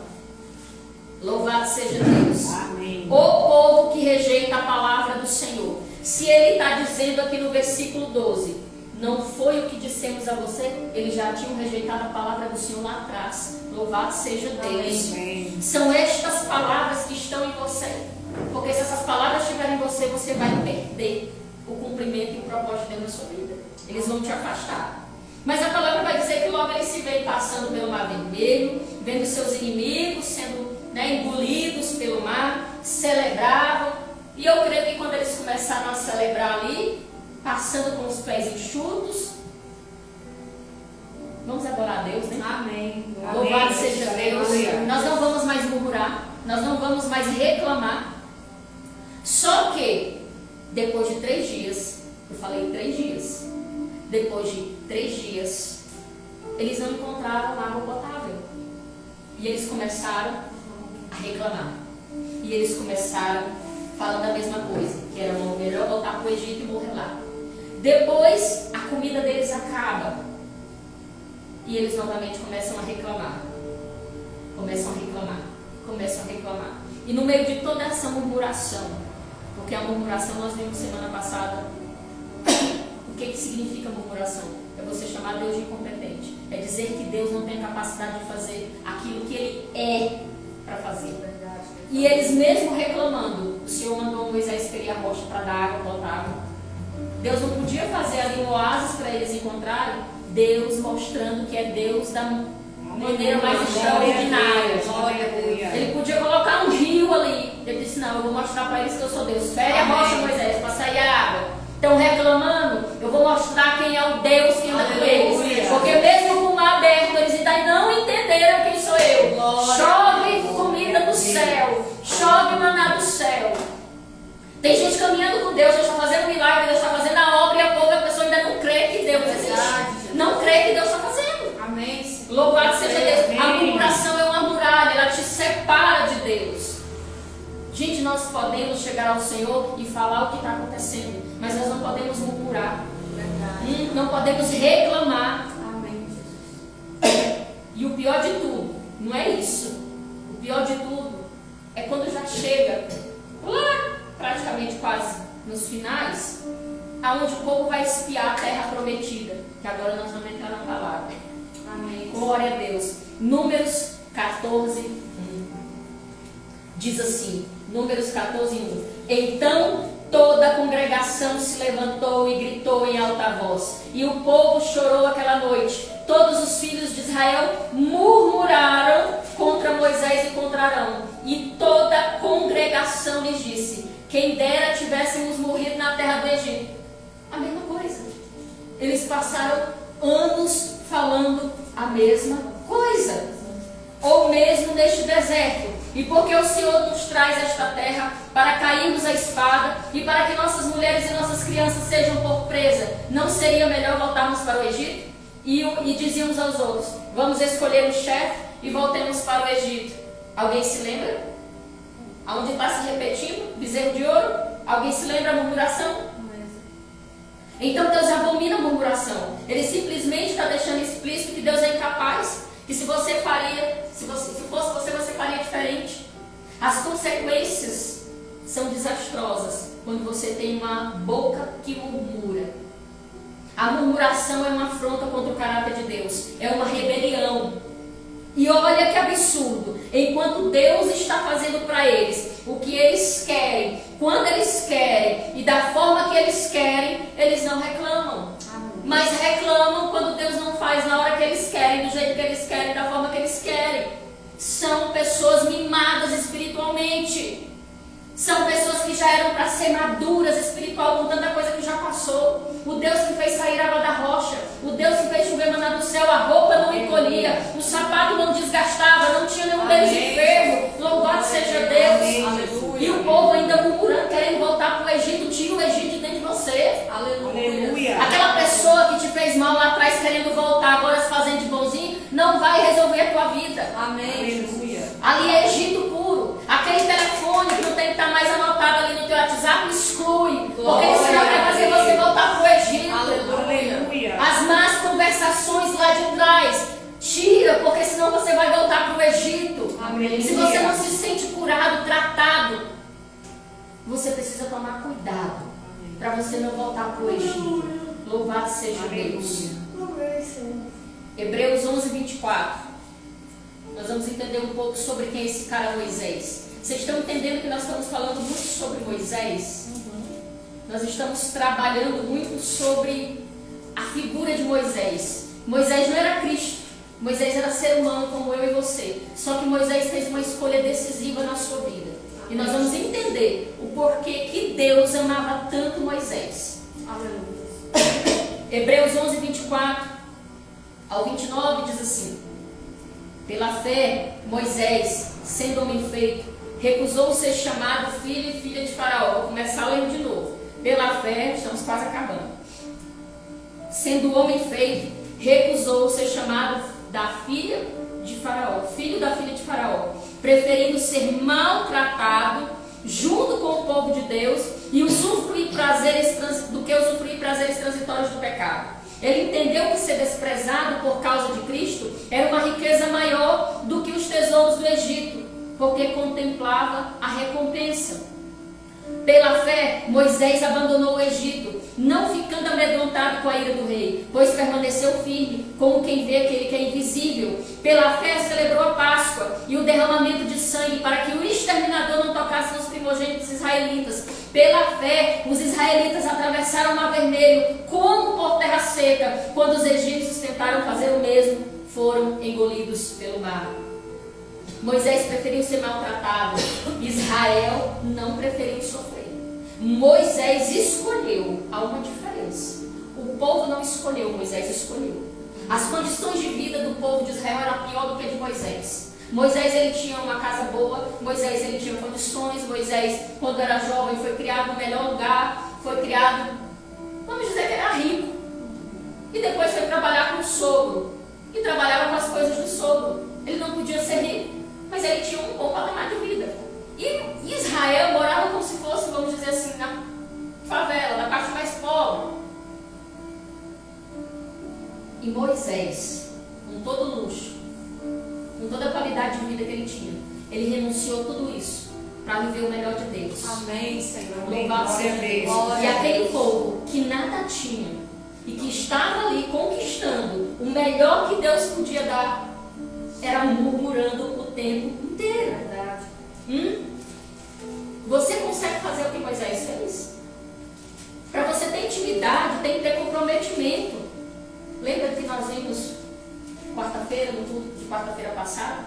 Louvado seja Deus. Amém. O povo que rejeita a palavra do Senhor. Se ele está dizendo aqui no versículo 12, não foi o que dissemos a você, eles já tinham rejeitado a palavra do Senhor lá atrás. Louvado seja Deus. Amém. São estas palavras que estão em você. Porque se essas palavras estiverem em você, você vai perder o cumprimento e o propósito de Deus na sua vida. Eles vão te afastar. Mas a palavra vai dizer que logo eles se veem passando pelo Mar Vermelho, vendo seus inimigos sendo engolidos pelo mar, celebravam. E eu creio que quando eles começaram a celebrar ali, passando com os pés enxutos, vamos adorar a Deus, né? Amém. Louvado seja Deus. Nós não vamos mais murmurar, nós não vamos mais reclamar. Só que, depois de 3 dias, eu falei 3 dias, depois de 3 dias, eles não encontravam água potável. E eles começaram a reclamar. E eles começaram falando a mesma coisa, que era melhor voltar para o Egito e morrer lá. Depois, a comida deles acaba. E eles novamente começam a reclamar. Começam a reclamar. Começam a reclamar. E no meio de toda essa murmuração, porque a murmuração nós vimos semana passada, o que significa murmuração? É você chamar Deus de incompetente. É dizer que Deus não tem capacidade de fazer aquilo que Ele é para fazer. E eles mesmo reclamando, o Senhor mandou Moisés ferir a rocha para dar água potável. Deus não podia fazer ali um oásis para eles encontrarem. Deus mostrando que é Deus da maneira mais extraordinária. Ele podia colocar um rio ali. Ele disse: não, eu vou mostrar para eles que eu sou Deus. Fere a rocha, Moisés, para sair a água. Estão reclamando, eu vou mostrar quem é o Deus que anda com eles. Porque mesmo com o mar aberto, eles ainda não entenderam quem sou eu. Chove comida do céu, chove maná do céu. Tem gente caminhando com Deus, Deus está fazendo milagre, Deus está fazendo a obra, e a pessoa ainda não crê que Deus existe. Não crê que Deus está fazendo. Amém. Louvado seja Deus. A murmuração é uma muralha, ela te separa de Deus. Gente, nós podemos chegar ao Senhor e falar o que está acontecendo, mas nós não podemos murmurar. Não podemos reclamar. Amém, Jesus. E o pior de tudo, não é isso. O pior de tudo é quando já chega lá, praticamente quase nos finais, aonde o povo vai espiar a terra prometida. Que agora nós vamos entrar na palavra. Amém. Glória a Deus. Números 14, diz assim, Números 14, 1. Então toda a congregação se levantou e gritou em alta voz, e o povo chorou aquela noite. Todos os filhos de Israel murmuraram contra Moisés e contra Arão, e toda a congregação lhes disse: quem dera tivéssemos morrido na terra do Egito. A mesma coisa. Eles passaram anos falando a mesma coisa. Ou mesmo neste deserto. E porque o Senhor nos traz esta terra para cairmos a espada e para que nossas mulheres e nossas crianças sejam por presa, não seria melhor voltarmos para o Egito? E dizíamos aos outros: vamos escolher um chefe e voltemos para o Egito. Alguém se lembra? Aonde está se repetindo? Bezerro de ouro? Alguém se lembra a murmuração? Então Deus abomina a murmuração. Ele simplesmente está deixando explícito que Deus é incapaz. Que se fosse você, você faria diferente. As consequências são desastrosas quando você tem uma boca que murmura. A murmuração é uma afronta contra o caráter de Deus. É uma rebelião. E olha que absurdo. Enquanto Deus está fazendo para eles o que eles querem, quando eles querem e da forma que eles querem, eles não reclamam. Mas reclamam quando Deus não faz na hora que eles querem, do jeito que eles querem, da forma que eles querem. São pessoas mimadas espiritualmente. São pessoas que já eram para ser maduras espiritual com tanta coisa que já passou. O Deus que fez sair água da rocha, o Deus que fez chover maná do céu, a roupa não encolhia, o sapato não desgastava, não tinha nenhum deles enfermo. Louvado seja Deus. Aleluia. E o povo ainda murmurando, querendo voltar para o Egito. Tira o Egito de dentro de você. Aleluia. Aquela pessoa que te fez mal lá atrás querendo voltar, agora se fazendo de bonzinho, não vai resolver a tua vida. Amém. Aleluia. Ali é Egito puro. Aquele telefone que não tem que estar mais anotado ali no teu WhatsApp, exclui. Porque isso não vai fazer você voltar para o Egito. Aleluia. As más conversações lá de trás, tira, porque senão você vai voltar para o Egito. Amém. Se você não se sente curado, tratado, você precisa tomar cuidado para você não voltar para o Egito. Louvado seja Deus. Hebreus 11, 24. Nós vamos entender um pouco sobre quem é esse cara Moisés. Vocês estão entendendo que nós estamos falando muito sobre Moisés? Nós estamos trabalhando muito sobre a figura de Moisés. Moisés não era Cristo. Moisés era ser humano como eu e você. Só que Moisés fez uma escolha decisiva na sua vida. E nós vamos entender o porquê que Deus amava tanto Moisés. Aleluia. Hebreus 11, 24 ao 29 diz assim: pela fé, Moisés, sendo homem feito, recusou ser chamado filho e filha de Faraó. Vou começar lendo de novo. Pela fé, estamos quase acabando. Sendo homem feito, recusou ser chamado da filha de Faraó, filho da filha de Faraó, preferindo ser maltratado junto com o povo de Deus e usufruir prazeres do que usufruir prazeres transitórios do pecado. Ele entendeu que ser desprezado por causa de Cristo era uma riqueza maior do que os tesouros do Egito, porque contemplava a recompensa. Pela fé, Moisés abandonou o Egito, não ficando amedrontado com a ira do rei, pois permaneceu firme, como quem vê aquele que é invisível. Pela fé, celebrou a Páscoa e o derramamento de sangue, para que o exterminador não tocasse nos primogênitos israelitas. Pela fé, os israelitas atravessaram o Mar Vermelho, como por terra seca. Quando os egípcios tentaram fazer o mesmo, foram engolidos pelo mar. Moisés preferiu ser maltratado, Israel não preferiu sofrer. Moisés escolheu, há uma diferença. O povo não escolheu, Moisés escolheu. As condições de vida do povo de Israel eram pior do que a de Moisés. Moisés, ele tinha uma casa boa, Moisés, ele tinha condições. Moisés, quando era jovem, foi criado no melhor lugar, foi criado, vamos dizer que era rico. E depois foi trabalhar com o sogro, e trabalhava com as coisas do sogro. Ele não podia ser rico, mas ele tinha um bom patamar de vida. E Israel morava como se fosse, vamos dizer assim, na favela, na parte mais pobre. E Moisés, com todo luxo, qualidade de vida que ele tinha. Ele renunciou tudo isso para viver o melhor de Deus. Amém, Senhor. Louvado seja Deus. E aquele povo que nada tinha e que estava ali conquistando o melhor que Deus podia dar, era murmurando o tempo inteiro. Verdade. Você consegue fazer o que Moisés fez? Para você ter intimidade, tem que ter comprometimento. Lembra que nós vimos quarta-feira, no culto de quarta-feira passada?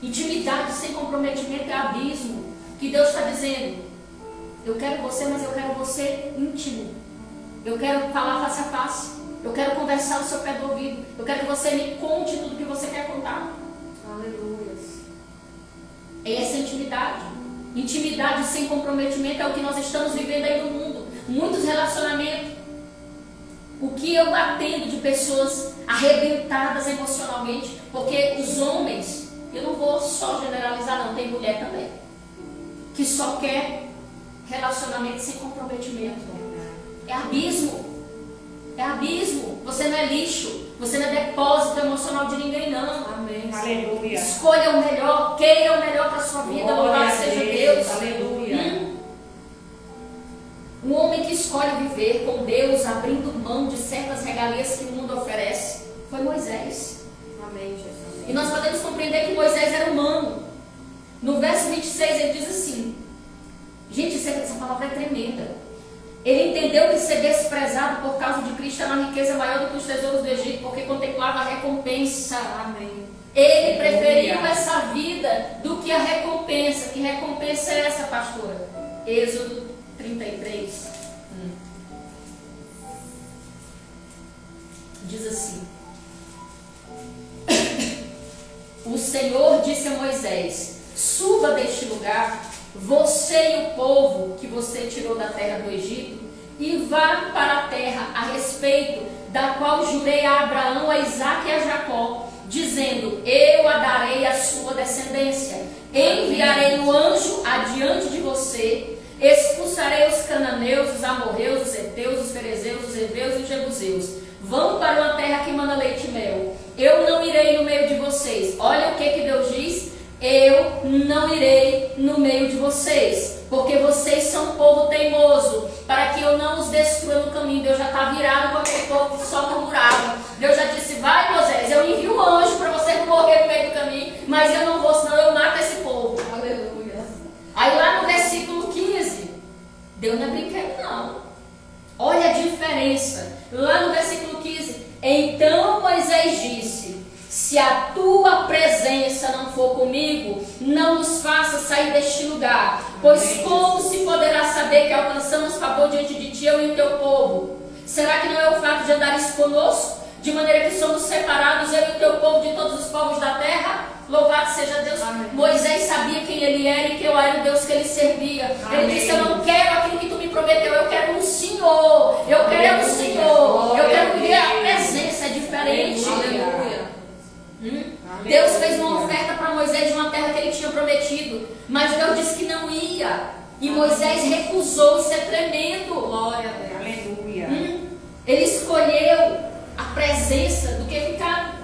Intimidade sem comprometimento é abismo. Que Deus está dizendo: eu quero você, mas eu quero você íntimo. Eu quero falar face a face. Eu quero conversar no seu pé do ouvido. Eu quero que você me conte tudo que você quer contar. Aleluia. É essa intimidade. Intimidade sem comprometimento é o que nós estamos vivendo aí no mundo. Muitos relacionamentos. O que eu atendo de pessoas arrebentadas emocionalmente. Porque os homens, eu não vou só generalizar não, tem mulher também, que só quer relacionamento sem comprometimento. É abismo. É abismo. Você não é lixo. Você não é depósito emocional de ninguém, não. Amém. Aleluia. Escolha o melhor, queira o melhor para a sua vida. Louvado seja Deus. Aleluia. Um homem que escolhe viver com Deus, abrindo mão de certas regalias que o mundo oferece, foi Moisés. Amém, Jesus. E nós podemos compreender que Moisés era humano. No verso 26 ele diz assim, gente, essa palavra é tremenda. Ele entendeu que ser desprezado por causa de Cristo era uma riqueza maior do que os tesouros do Egito, porque contemplava a recompensa. Amém. Ele preferiu essa vida do que a recompensa. Que recompensa é essa, pastora? Êxodo 33. Diz assim: o Senhor disse a Moisés: suba deste lugar, você e o povo que você tirou da terra do Egito, e vá para a terra a respeito da qual jurei a Abraão, a Isaque e a Jacó, dizendo: eu a darei à sua descendência, enviarei o anjo adiante de você, expulsarei os cananeus, os amorreus, os heteus, os ferezeus, os heveus e os jebuseus. Vão para uma terra que manda leite e mel. Eu não irei no meio de vocês. Olha o que Deus diz: eu não irei no meio de vocês, porque vocês são um povo teimoso, para que eu não os destrua no caminho. Deus já está virado com aquele povo que só murmurava. Deus já disse: vai, Moisés, eu envio um anjo para você morrer no meio do caminho, mas eu não vou, senão eu mato esse povo. Aleluia. Aí lá no versículo 15, Deus não é brinquedo não. Olha a diferença. Lá no versículo 15, então Moisés disse: se a tua presença não for comigo, não nos faça sair deste lugar, pois como se poderá saber que alcançamos favor diante de ti, eu e o teu povo? Será que não é o fato de andares conosco, de maneira que somos separados, eu e o teu povo, de todos os povos da terra? Louvado seja Deus. Amém. Moisés sabia quem ele era e que eu era o Deus que ele servia. Amém. Ele disse: eu não quero aquilo que tu me prometeu, eu quero um Senhor. Eu Amém. quero um Senhor. Eu quero viver a presença, é diferente. Aleluia. Deus fez uma oferta para Moisés de uma terra que ele tinha prometido, mas Deus disse que não ia. E Moisés recusou. Isso é tremendo. Glória a Deus. Aleluia. Ele escolheu a presença do que ficar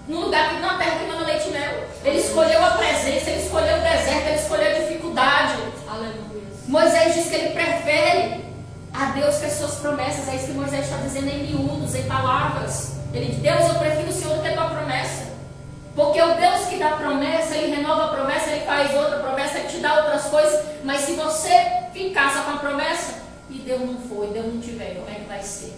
num lugar, numa terra que manda leite e mel. Ele escolheu a presença, ele escolheu o deserto, ele escolheu a dificuldade. Aleluia. Moisés diz que ele prefere a Deus que as suas promessas. É isso que Moisés está dizendo em miúdos, em palavras. Ele diz: Deus, eu prefiro o Senhor do que a tua promessa. Porque o Deus que dá promessa, ele renova a promessa, ele faz outra promessa, ele te dá outras coisas. Mas se você ficar só com a promessa e Deus não for, e Deus não tiver, como é que vai ser?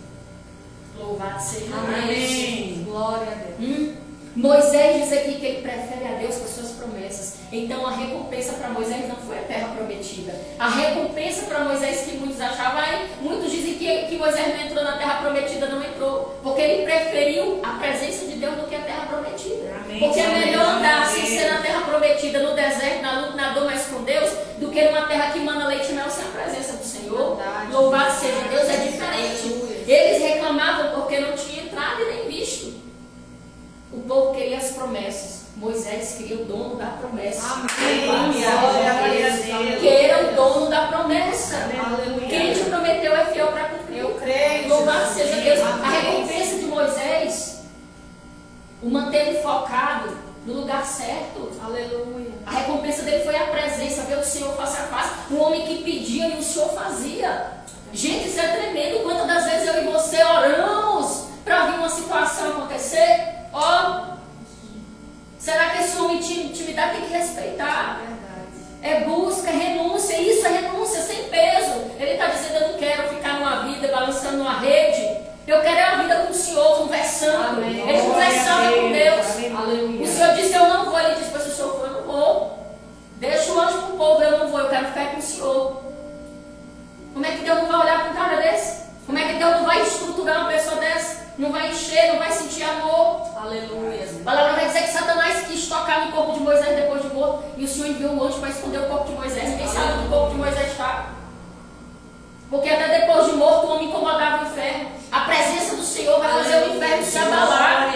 Louvado seja Deus. Amém. Glória a Deus. Moisés diz aqui que ele prefere a Deus com as suas promessas. Então a recompensa para Moisés não foi a terra prometida. A recompensa para Moisés, que muitos achavam, muitos dizem que Moisés não entrou na terra prometida, não entrou, porque ele preferiu a presença de Deus do que a terra prometida. Amém. Porque é melhor andar sem ser na terra prometida, no deserto, na luta, na dor, mas com Deus, do que numa terra que manda leite e mel sem a presença do Senhor. Verdade. Louvado seja Deus, é diferente. Eles reclamavam porque não tinha entrado e nem visto. O povo queria as promessas. Moisés queria o dono da promessa. Amém. Queira o dono da promessa. Aleluia. Quem te prometeu é fiel para cumprir. Eu creio. Louvado seja Deus. A recompensa de Moisés o manteve focado no lugar certo. Aleluia. A recompensa dele foi a presença, ver o Senhor face a face. Um homem que pedia e o Senhor fazia. Gente, isso é tremendo. Quantas das vezes eu e você oramos para vir uma situação acontecer? Ó, será que esse homem de intimidade tem que respeitar? É busca, é renúncia. Isso é renúncia sem peso. Ele está dizendo: eu não quero ficar numa vida balançando numa rede. Eu quero a vida com o Senhor, conversando. Amém. Ele conversava com Deus. Aleluia. O Senhor disse: eu não vou. Ele disse: se o Senhor for, eu não vou. Deixa o anjo pro povo, eu não vou. Eu quero ficar com o Senhor. Como é que Deus não vai olhar para um cara desse? Como é que Deus não vai estruturar uma pessoa dessa? Não vai encher, não vai sentir amor. Aleluia. A palavra vai dizer que Satanás quis tocar no corpo de Moisés depois de morto. E o Senhor enviou um anjo para esconder o corpo de Moisés. Quem sabe onde o corpo de Moisés está? Porque até depois de morto o homem incomodava o inferno. A presença do Senhor vai fazer o inferno se abalar.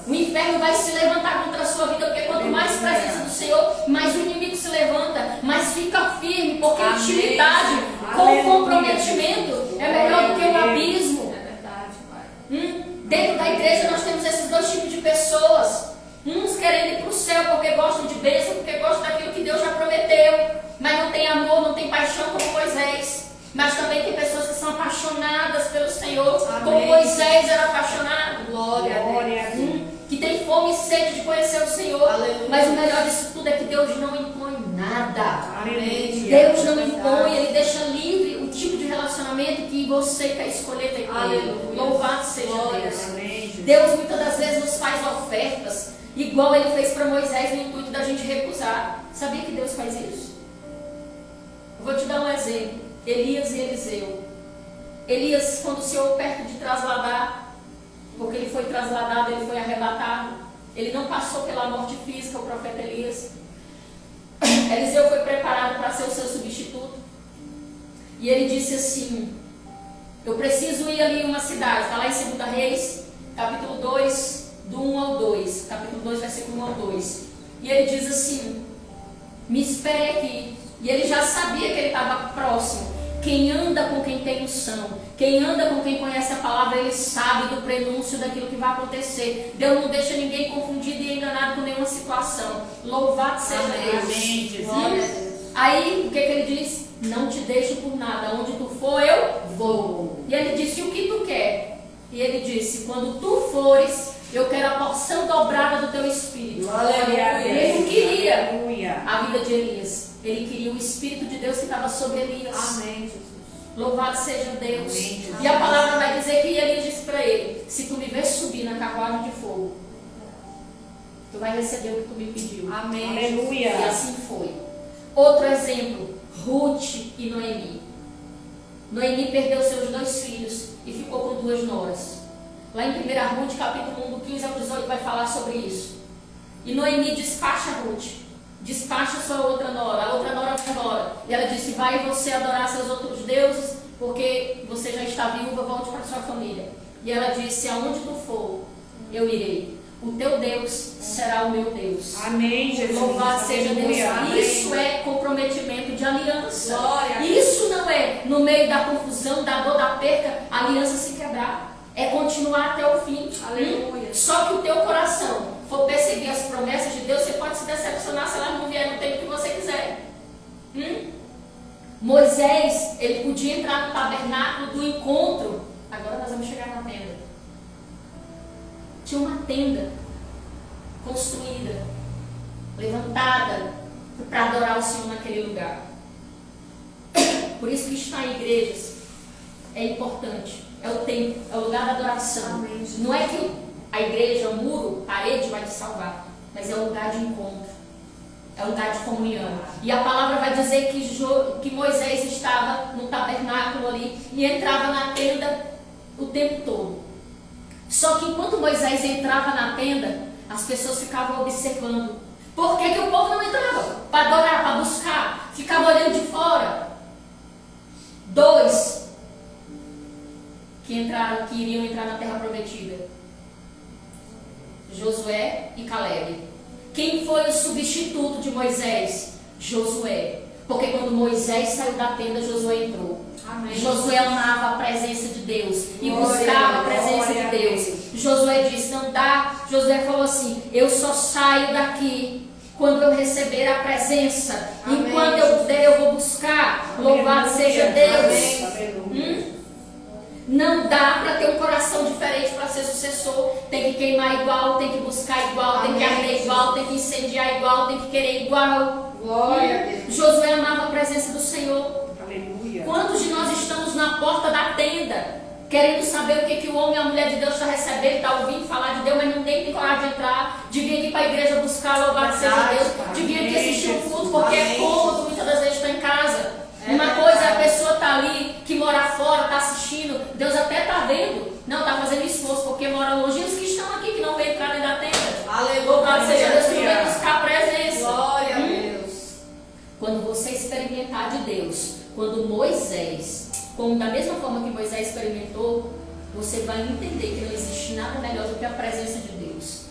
O inferno vai se levantar contra a sua vida, porque quanto mais presença do Senhor, mais o inimigo se levanta, mais fica firme, porque a intimidade com comprometimento é melhor do que o abismo. É verdade, Pai. Dentro da igreja nós temos esses dois tipos de pessoas. Uns querendo ir para o céu porque gostam de bênção, porque gostam daquilo que Deus já prometeu, mas não tem amor, não tem paixão como Moisés. Mas também tem pessoas que são apaixonadas pelo Senhor, como Moisés era apaixonado. Glória a Deus. Que tem fome e sede de conhecer o Senhor. Aleluia. Mas o melhor disso tudo é que Deus não impõe nada. Amém. Deus não impõe, Ele deixa livre o tipo de relacionamento que você quer escolher ter com Ele. Aleluia. Louvado seja Glória Deus. a Deus. Deus muitas das vezes nos faz ofertas, igual Ele fez para Moisés, no intuito da gente recusar. Sabia que Deus faz isso? Eu vou te dar um exemplo. Elias e Eliseu. Elias, quando o Senhor perto de trasladar, porque ele foi trasladado, ele foi arrebatado, ele não passou pela morte física, o profeta Elias. Eliseu foi preparado para ser o seu substituto. E ele disse assim: eu preciso ir ali em uma cidade, está lá em 2 Reis, capítulo 2, do 1 ao 2. Capítulo 2, versículo 1 ao 2. E ele diz assim: me espere aqui. E ele já sabia que ele estava próximo. Quem anda com quem tem unção, quem anda com quem conhece a palavra, ele sabe do prenúncio daquilo que vai acontecer. Deus não deixa ninguém confundido e enganado com nenhuma situação. Louvado seja Deus. Amém, Jesus. Aí, o que ele diz? Não te deixo por nada. Onde tu for, eu vou. E ele disse: o que tu quer? E ele disse: quando tu fores, eu quero a porção dobrada do teu espírito. Aleluia. Ele não queria Aleluia. a vida de Elias. Ele queria o Espírito de Deus que estava sobre Elias. Amém, Jesus. Louvado seja Deus. Amém. E a palavra vai dizer que Elias disse para ele: se tu me ver subir na carruagem de fogo, tu vai receber o que tu me pediu. Amém. E Aleluia. assim foi. Outro exemplo: Ruth e Noemi. Noemi perdeu seus 2 filhos e ficou com 2 noras. Lá em 1 Ruth, capítulo 1, do 15 ao 18, vai falar sobre isso. E Noemi despacha Ruth. Despacha sua outra nora, a outra nora foi embora. E ela disse: vai você adorar seus outros deuses, porque você já está viúva, volte para sua família. E ela disse: aonde tu for, eu irei. O teu Deus será o meu Deus. Amém, Jesus. Louvado seja Deus. Amém. Isso é comprometimento de aliança. Glória a Isso não é no meio da confusão, da dor, da perca, a aliança se quebrar. É continuar até o fim. Aleluia. Só que o teu coração for perseguir as promessas de Deus, você pode se decepcionar se elas não vierem no tempo que você quiser. Moisés, ele podia entrar no tabernáculo do encontro. Agora nós vamos chegar na tenda. Tinha uma tenda construída, levantada, para adorar o Senhor naquele lugar. Por isso que estar em igrejas é importante. É o templo, é o lugar da adoração. Amém. Não é que a igreja, o muro, a parede vai te salvar, mas é o lugar de encontro, é o lugar de comunhão. E a palavra vai dizer que Moisés estava no tabernáculo ali e entrava na tenda o tempo todo. Só que enquanto Moisés entrava na tenda, as pessoas ficavam observando. Por que o povo não entrava? Para adorar, para buscar, ficava olhando de fora. 2 que iriam entrar na terra prometida: Josué e Caleb. Quem foi o substituto de Moisés? Josué. Porque quando Moisés saiu da tenda, Josué entrou. Amém. Josué amava a presença de Deus e Glória, buscava a presença glória de Deus. Josué disse: não dá, Josué falou assim: eu só saio daqui quando eu receber a presença. Amém, Enquanto eu puder, eu vou buscar. Louvado seja Deus. Não dá para ter um coração diferente para ser sucessor. Tem que queimar igual, tem que buscar igual, tem que arder igual, tem que incendiar igual, tem que querer igual. Glória a Deus. Josué amava a presença do Senhor. Aleluia. Quantos de nós estamos na porta da tenda, querendo saber o que o homem e a mulher de Deus está recebendo, está ouvindo falar de Deus, mas não tem coragem de entrar, de vir aqui para a igreja buscar, louvado seja Deus, de vir aqui assistir um culto, porque é cômodo, muitas das vezes está em casa. Uma coisa é a pessoa está ali, que mora fora, está assistindo, Deus até está vendo, não está fazendo esforço porque mora longe. E os que estão aqui, que não vêm entrar dentro da tenda, Aleluia. louvado seja Deus, que não vem buscar a presença. Glória a Deus. Quando você experimentar de Deus, quando Moisés, como da mesma forma que Moisés experimentou, você vai entender que não existe nada melhor do que a presença de Deus.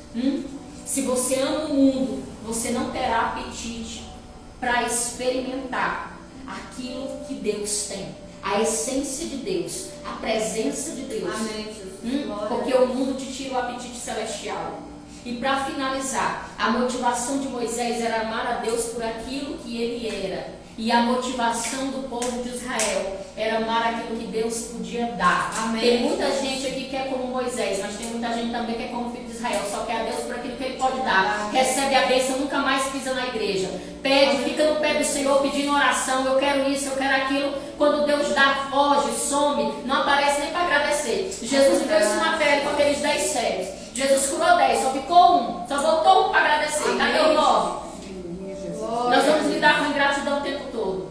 Se você ama o mundo, você não terá apetite para experimentar aquilo que Deus tem, a essência de Deus, a presença de Deus. Amém, Jesus. Glória. Porque o mundo te tira o apetite celestial. E para finalizar, a motivação de Moisés era amar a Deus por aquilo que ele era. E a motivação do povo de Israel era amar aquilo que Deus podia dar. Amém. Tem muita gente aqui que é como Moisés, mas tem muita gente também que é como filho de Israel. Só quer a Deus por aquilo que ele pode dar. Recebe a bênção, nunca mais pisa na igreja. Pede, fica no pé do Senhor pedindo oração. Eu quero isso, eu quero aquilo. Quando Deus dá, foge, some, não aparece nem para agradecer. Jesus viveu isso na pele com aqueles 10 cegos. Jesus curou 10, só ficou um. Só voltou um para agradecer. Cadê o 9? Nós vamos lidar com ingratidão o tempo todo.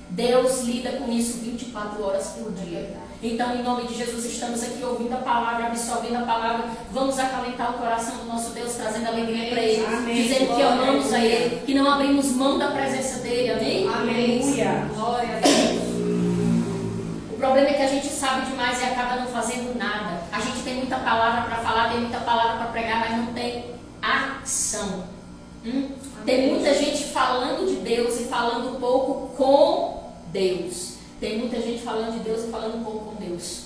Deus lida com isso 24 horas por dia. Então, em nome de Jesus, estamos aqui ouvindo a palavra, absorvendo a palavra. Vamos acalentar o coração do nosso Deus, trazendo alegria para Ele. Amém. Dizendo que amamos a Ele, que não abrimos mão da presença dEle. Amém? Aleluia. Glória a Deus. O problema é que a gente sabe demais e acaba não fazendo nada. A gente tem muita palavra para falar, tem muita palavra para pregar, mas não tem ação. Tem muita gente falando de Deus e falando pouco com Deus. Tem muita gente falando de Deus e falando pouco com Deus.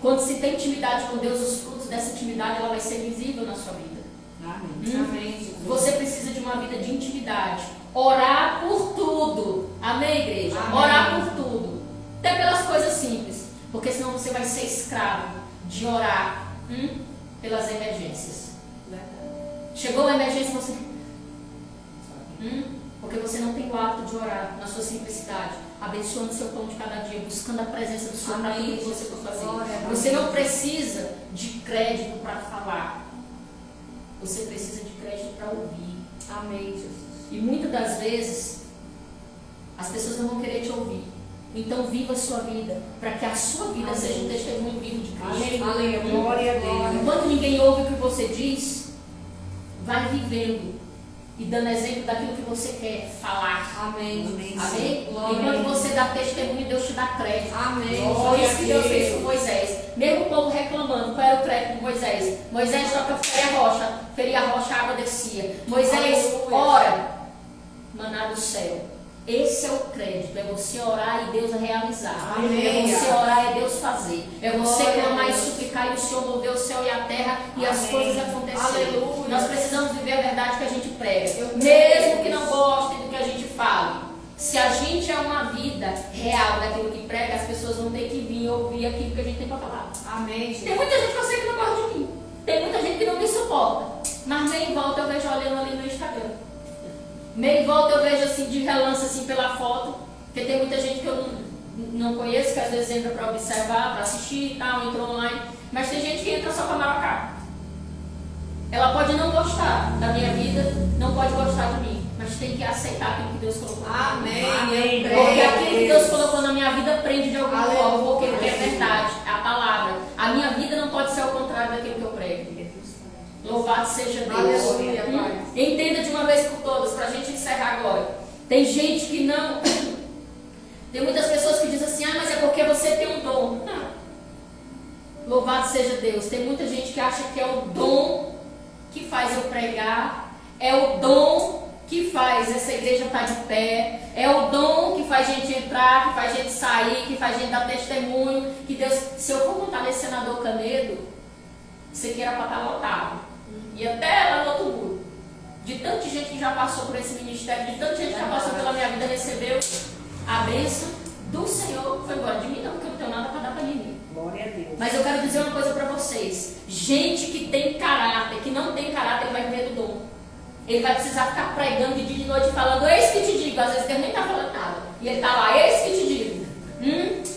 Quando se tem intimidade com Deus, os frutos dessa intimidade ela vai ser visível na sua vida. Amém. Amém, Jesus. Você precisa de uma vida de intimidade. Orar por tudo. Amém, igreja? Amém. Orar por tudo. Até pelas coisas simples. Porque senão você vai ser escravo de orar pelas emergências. Chegou uma emergência e você... porque você não tem o hábito de orar na sua simplicidade, abençoando seu pão de cada dia, buscando a presença do Senhor para tudo que você for fazer. Você não precisa de crédito para falar. Você precisa de crédito para ouvir. Amém, Jesus. E muitas das vezes as pessoas não vão querer te ouvir. Então viva a sua vida, para que a sua vida seja um testemunho vivo de Cristo. Aleluia. Glória a Deus. Enquanto ninguém ouve o que você diz, vai vivendo e dando exemplo daquilo que você quer falar. Amém, Jesus. Amém? Glória. Enquanto você dá testemunho, Deus te dá crédito. Amém. Foi isso que Deus fez com Moisés. Mesmo o povo reclamando, qual era o crédito de Moisés? Moisés toca feria a rocha, a água descia. Moisés Aleluia. ora, maná do céu. Esse é o crédito, é você orar e Deus realizar. Amém. É você orar e Deus fazer. É você Glória clamar a e Deus. suplicar e o Senhor mover o céu e a terra e as Amém. coisas acontecerem. Aleluia. Nós precisamos viver a verdade que a gente prega. Eu Mesmo que não gostem do que a gente fale. Se a gente é uma vida real daquilo que prega, as pessoas vão ter que vir ouvir aquilo que a gente tem para falar. Amém, Tem Jesus. muita gente que eu sei que não gosta de mim. Tem muita gente que não me suporta. Mas meio em volta eu vejo olhando ali no Instagram. Meio em volta eu vejo assim de relance assim pela foto. Porque tem muita gente que eu não conheço, que às vezes entra para observar, para assistir e tal, entra online. Mas tem gente que entra só para marcar. Ela pode não gostar da minha vida, não pode gostar de mim. Mas tem que aceitar aquilo que Deus colocou. Amém. Amém. Eu Porque creio. aquilo que Deus colocou na minha vida prende de alguma Aleluia. forma, porque é verdade, é a palavra. A minha vida não pode ser ao contrário daquilo que eu prego. Louvado seja Deus. Aleluia, Pai. Entenda de uma vez por todas, para a gente encerrar agora. Tem gente que não... Tem muitas pessoas que dizem assim, mas é porque você tem um dom. Não. Louvado seja Deus. Tem muita gente que acha que é o dom que faz eu pregar, é o dom que faz essa igreja estar de pé, é o dom que faz gente entrar, que faz gente sair, que faz gente dar testemunho, que Deus, se eu for contar nesse senador Canedo, isso aqui era para estar lotado. E até lá no outro muro. De tanta gente que já passou por esse ministério, de tanta gente que já passou pela minha vida, recebeu a bênção do Senhor, foi embora de mim, não, porque eu não tenho nada para dar para ninguém. Glória a Deus. Mas eu quero dizer uma coisa para vocês. Gente que tem caráter, que não tem caráter, ele vai viver do dom. Ele vai precisar ficar pregando de dia e de noite falando, eis que te digo. Às vezes Deus nem está falando nada. E ele está lá, eis que te digo.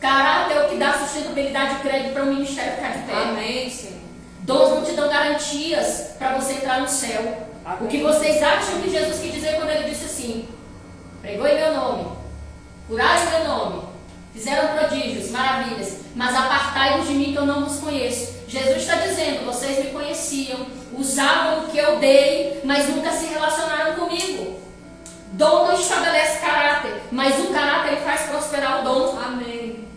Caráter é o que dá sustentabilidade e crédito para o ministério ficar de pé. Amém, Senhor. Dons não te dão garantias para você entrar no céu. Amém. O que vocês acham que Jesus quis dizer quando ele disse assim, pregou em meu nome, curaram em meu nome, fizeram prodígios, maravilhas, mas apartai-vos de mim que eu não vos conheço. Jesus está dizendo, vocês me conheciam, usavam o que eu dei, mas nunca se relacionaram comigo. Dom não estabelece caráter, mas o caráter ele faz prosperar o dom. Amém.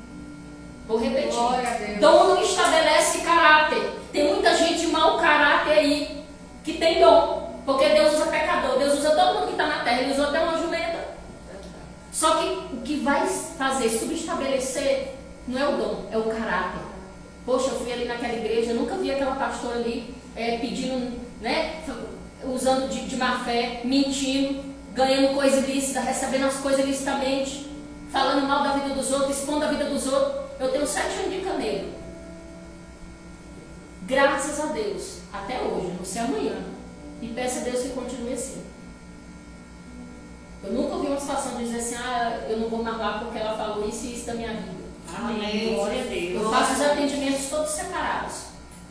Vou repetir. Glória a Deus. Dom não estabelece caráter. Tem muita gente de mau caráter aí que tem dom. Porque Deus usa pecador. Deus usa todo mundo que está na terra. Ele usou até uma jumenta. Só que o que vai fazer subestabelecer não é o dom, é o caráter. Poxa, eu fui ali naquela igreja, eu nunca vi aquela pastora ali pedindo, né, usando de má fé, mentindo, ganhando coisa ilícita, recebendo as coisas ilicitamente, falando mal da vida dos outros, expondo a vida dos outros. Eu tenho 7 anos de caneiro. Graças a Deus, até hoje, não sei amanhã. E peço a Deus que continue assim. Eu nunca ouvi uma situação de dizer assim, eu não vou mais lá porque ela falou isso e isso da minha vida. Amém. Glória a Deus. Eu faço os atendimentos todos separados,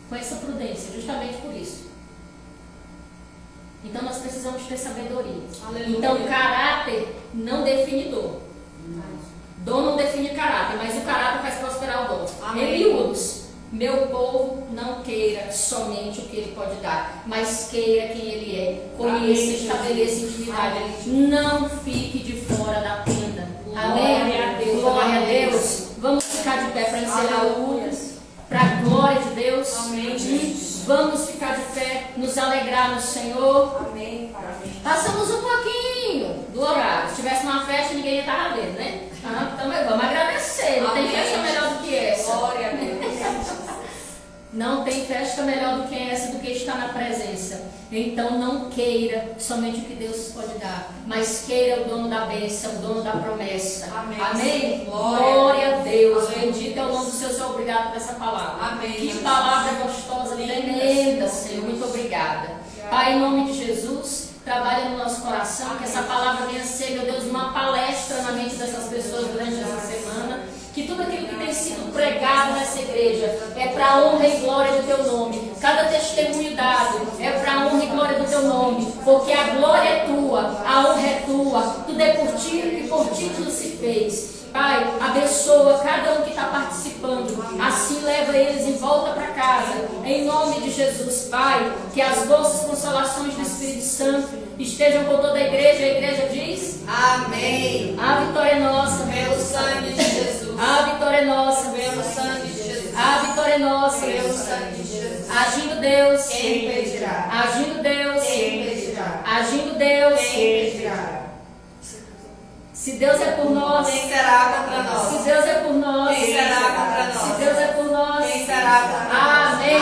com essa prudência, justamente por isso. Então nós precisamos ter sabedoria. Aleluia. Então caráter não define dom. Dom não define caráter, mas o caráter faz prosperar o dom. Amém. Miúdos, meu povo não queira somente o que ele pode dar, mas queira quem ele é. Conheça, Amém. estabeleça intimidade. Amém. Não fique de fora da tenda. Glória Amém? a Deus. Glória a Deus. Vamos ficar de pé para encerrar o culto. Para a glória de Deus. Amém, Jesus. Vamos ficar de pé, nos alegrar no Senhor. Amém, Pai. Passamos um pouquinho do horário. Se tivesse uma festa, ninguém ia estar vendo, né? Então vamos agradecer. Não tem Amém. festa melhor do que essa. Glória a Deus. Não tem festa melhor do que essa, do que estar na presença. Então não queira somente o que Deus pode dar, mas queira o dono da bênção, o dono da promessa. Amém. Amém? Glória. Glória a Deus. Aleluia. Bendito é o nome do Senhor. Obrigado por essa palavra. Amém. Que palavra gostosa, tremenda, Senhor. Muito obrigada. Pai, em nome de Jesus, trabalha no nosso coração, que essa palavra venha ser, meu Deus, uma palestra na mente dessas pessoas durante essa semana. Que tudo aquilo que tem sido pregado nessa igreja é para a honra e glória do teu nome. Cada testemunho dado é para a honra e glória do teu nome. Porque a glória é tua, a honra é tua. Tudo é por ti e por ti tudo se fez. Pai, abençoa cada um que está participando. Assim leva eles em volta para casa. Em nome de Jesus, Pai. Que as doces consolações do Espírito Santo estejam com toda a igreja. A igreja diz: Amém. a vitória é nossa. Pelo sangue de Jesus. A vitória é nossa. Pelo sangue de Jesus. A vitória é nossa. Pelo sangue de Jesus. Agindo Deus. Quem impedirá? Agindo Deus. Quem impedirá? Agindo Deus. Quem impedirá? Se Deus é por nós. Quem será contra Se nós? Deus é por nós. Quem será contra nós? Se Deus é por nós. Quem será contra nós? Amém.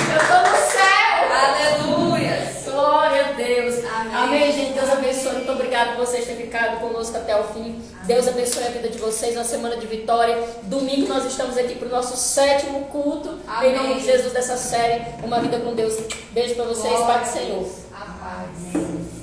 Eu estou no céu. Aleluia. Glória a Deus. Amém. Amém, gente. Deus abençoe. Muito obrigado por vocês terem ficado conosco até o fim. Deus abençoe a vida de vocês. Uma semana de vitória. Domingo nós estamos aqui para o nosso 7º culto. Amém. Em nome de Jesus dessa série. Uma vida com Deus. Beijo para vocês. Pai do Senhor. A paz.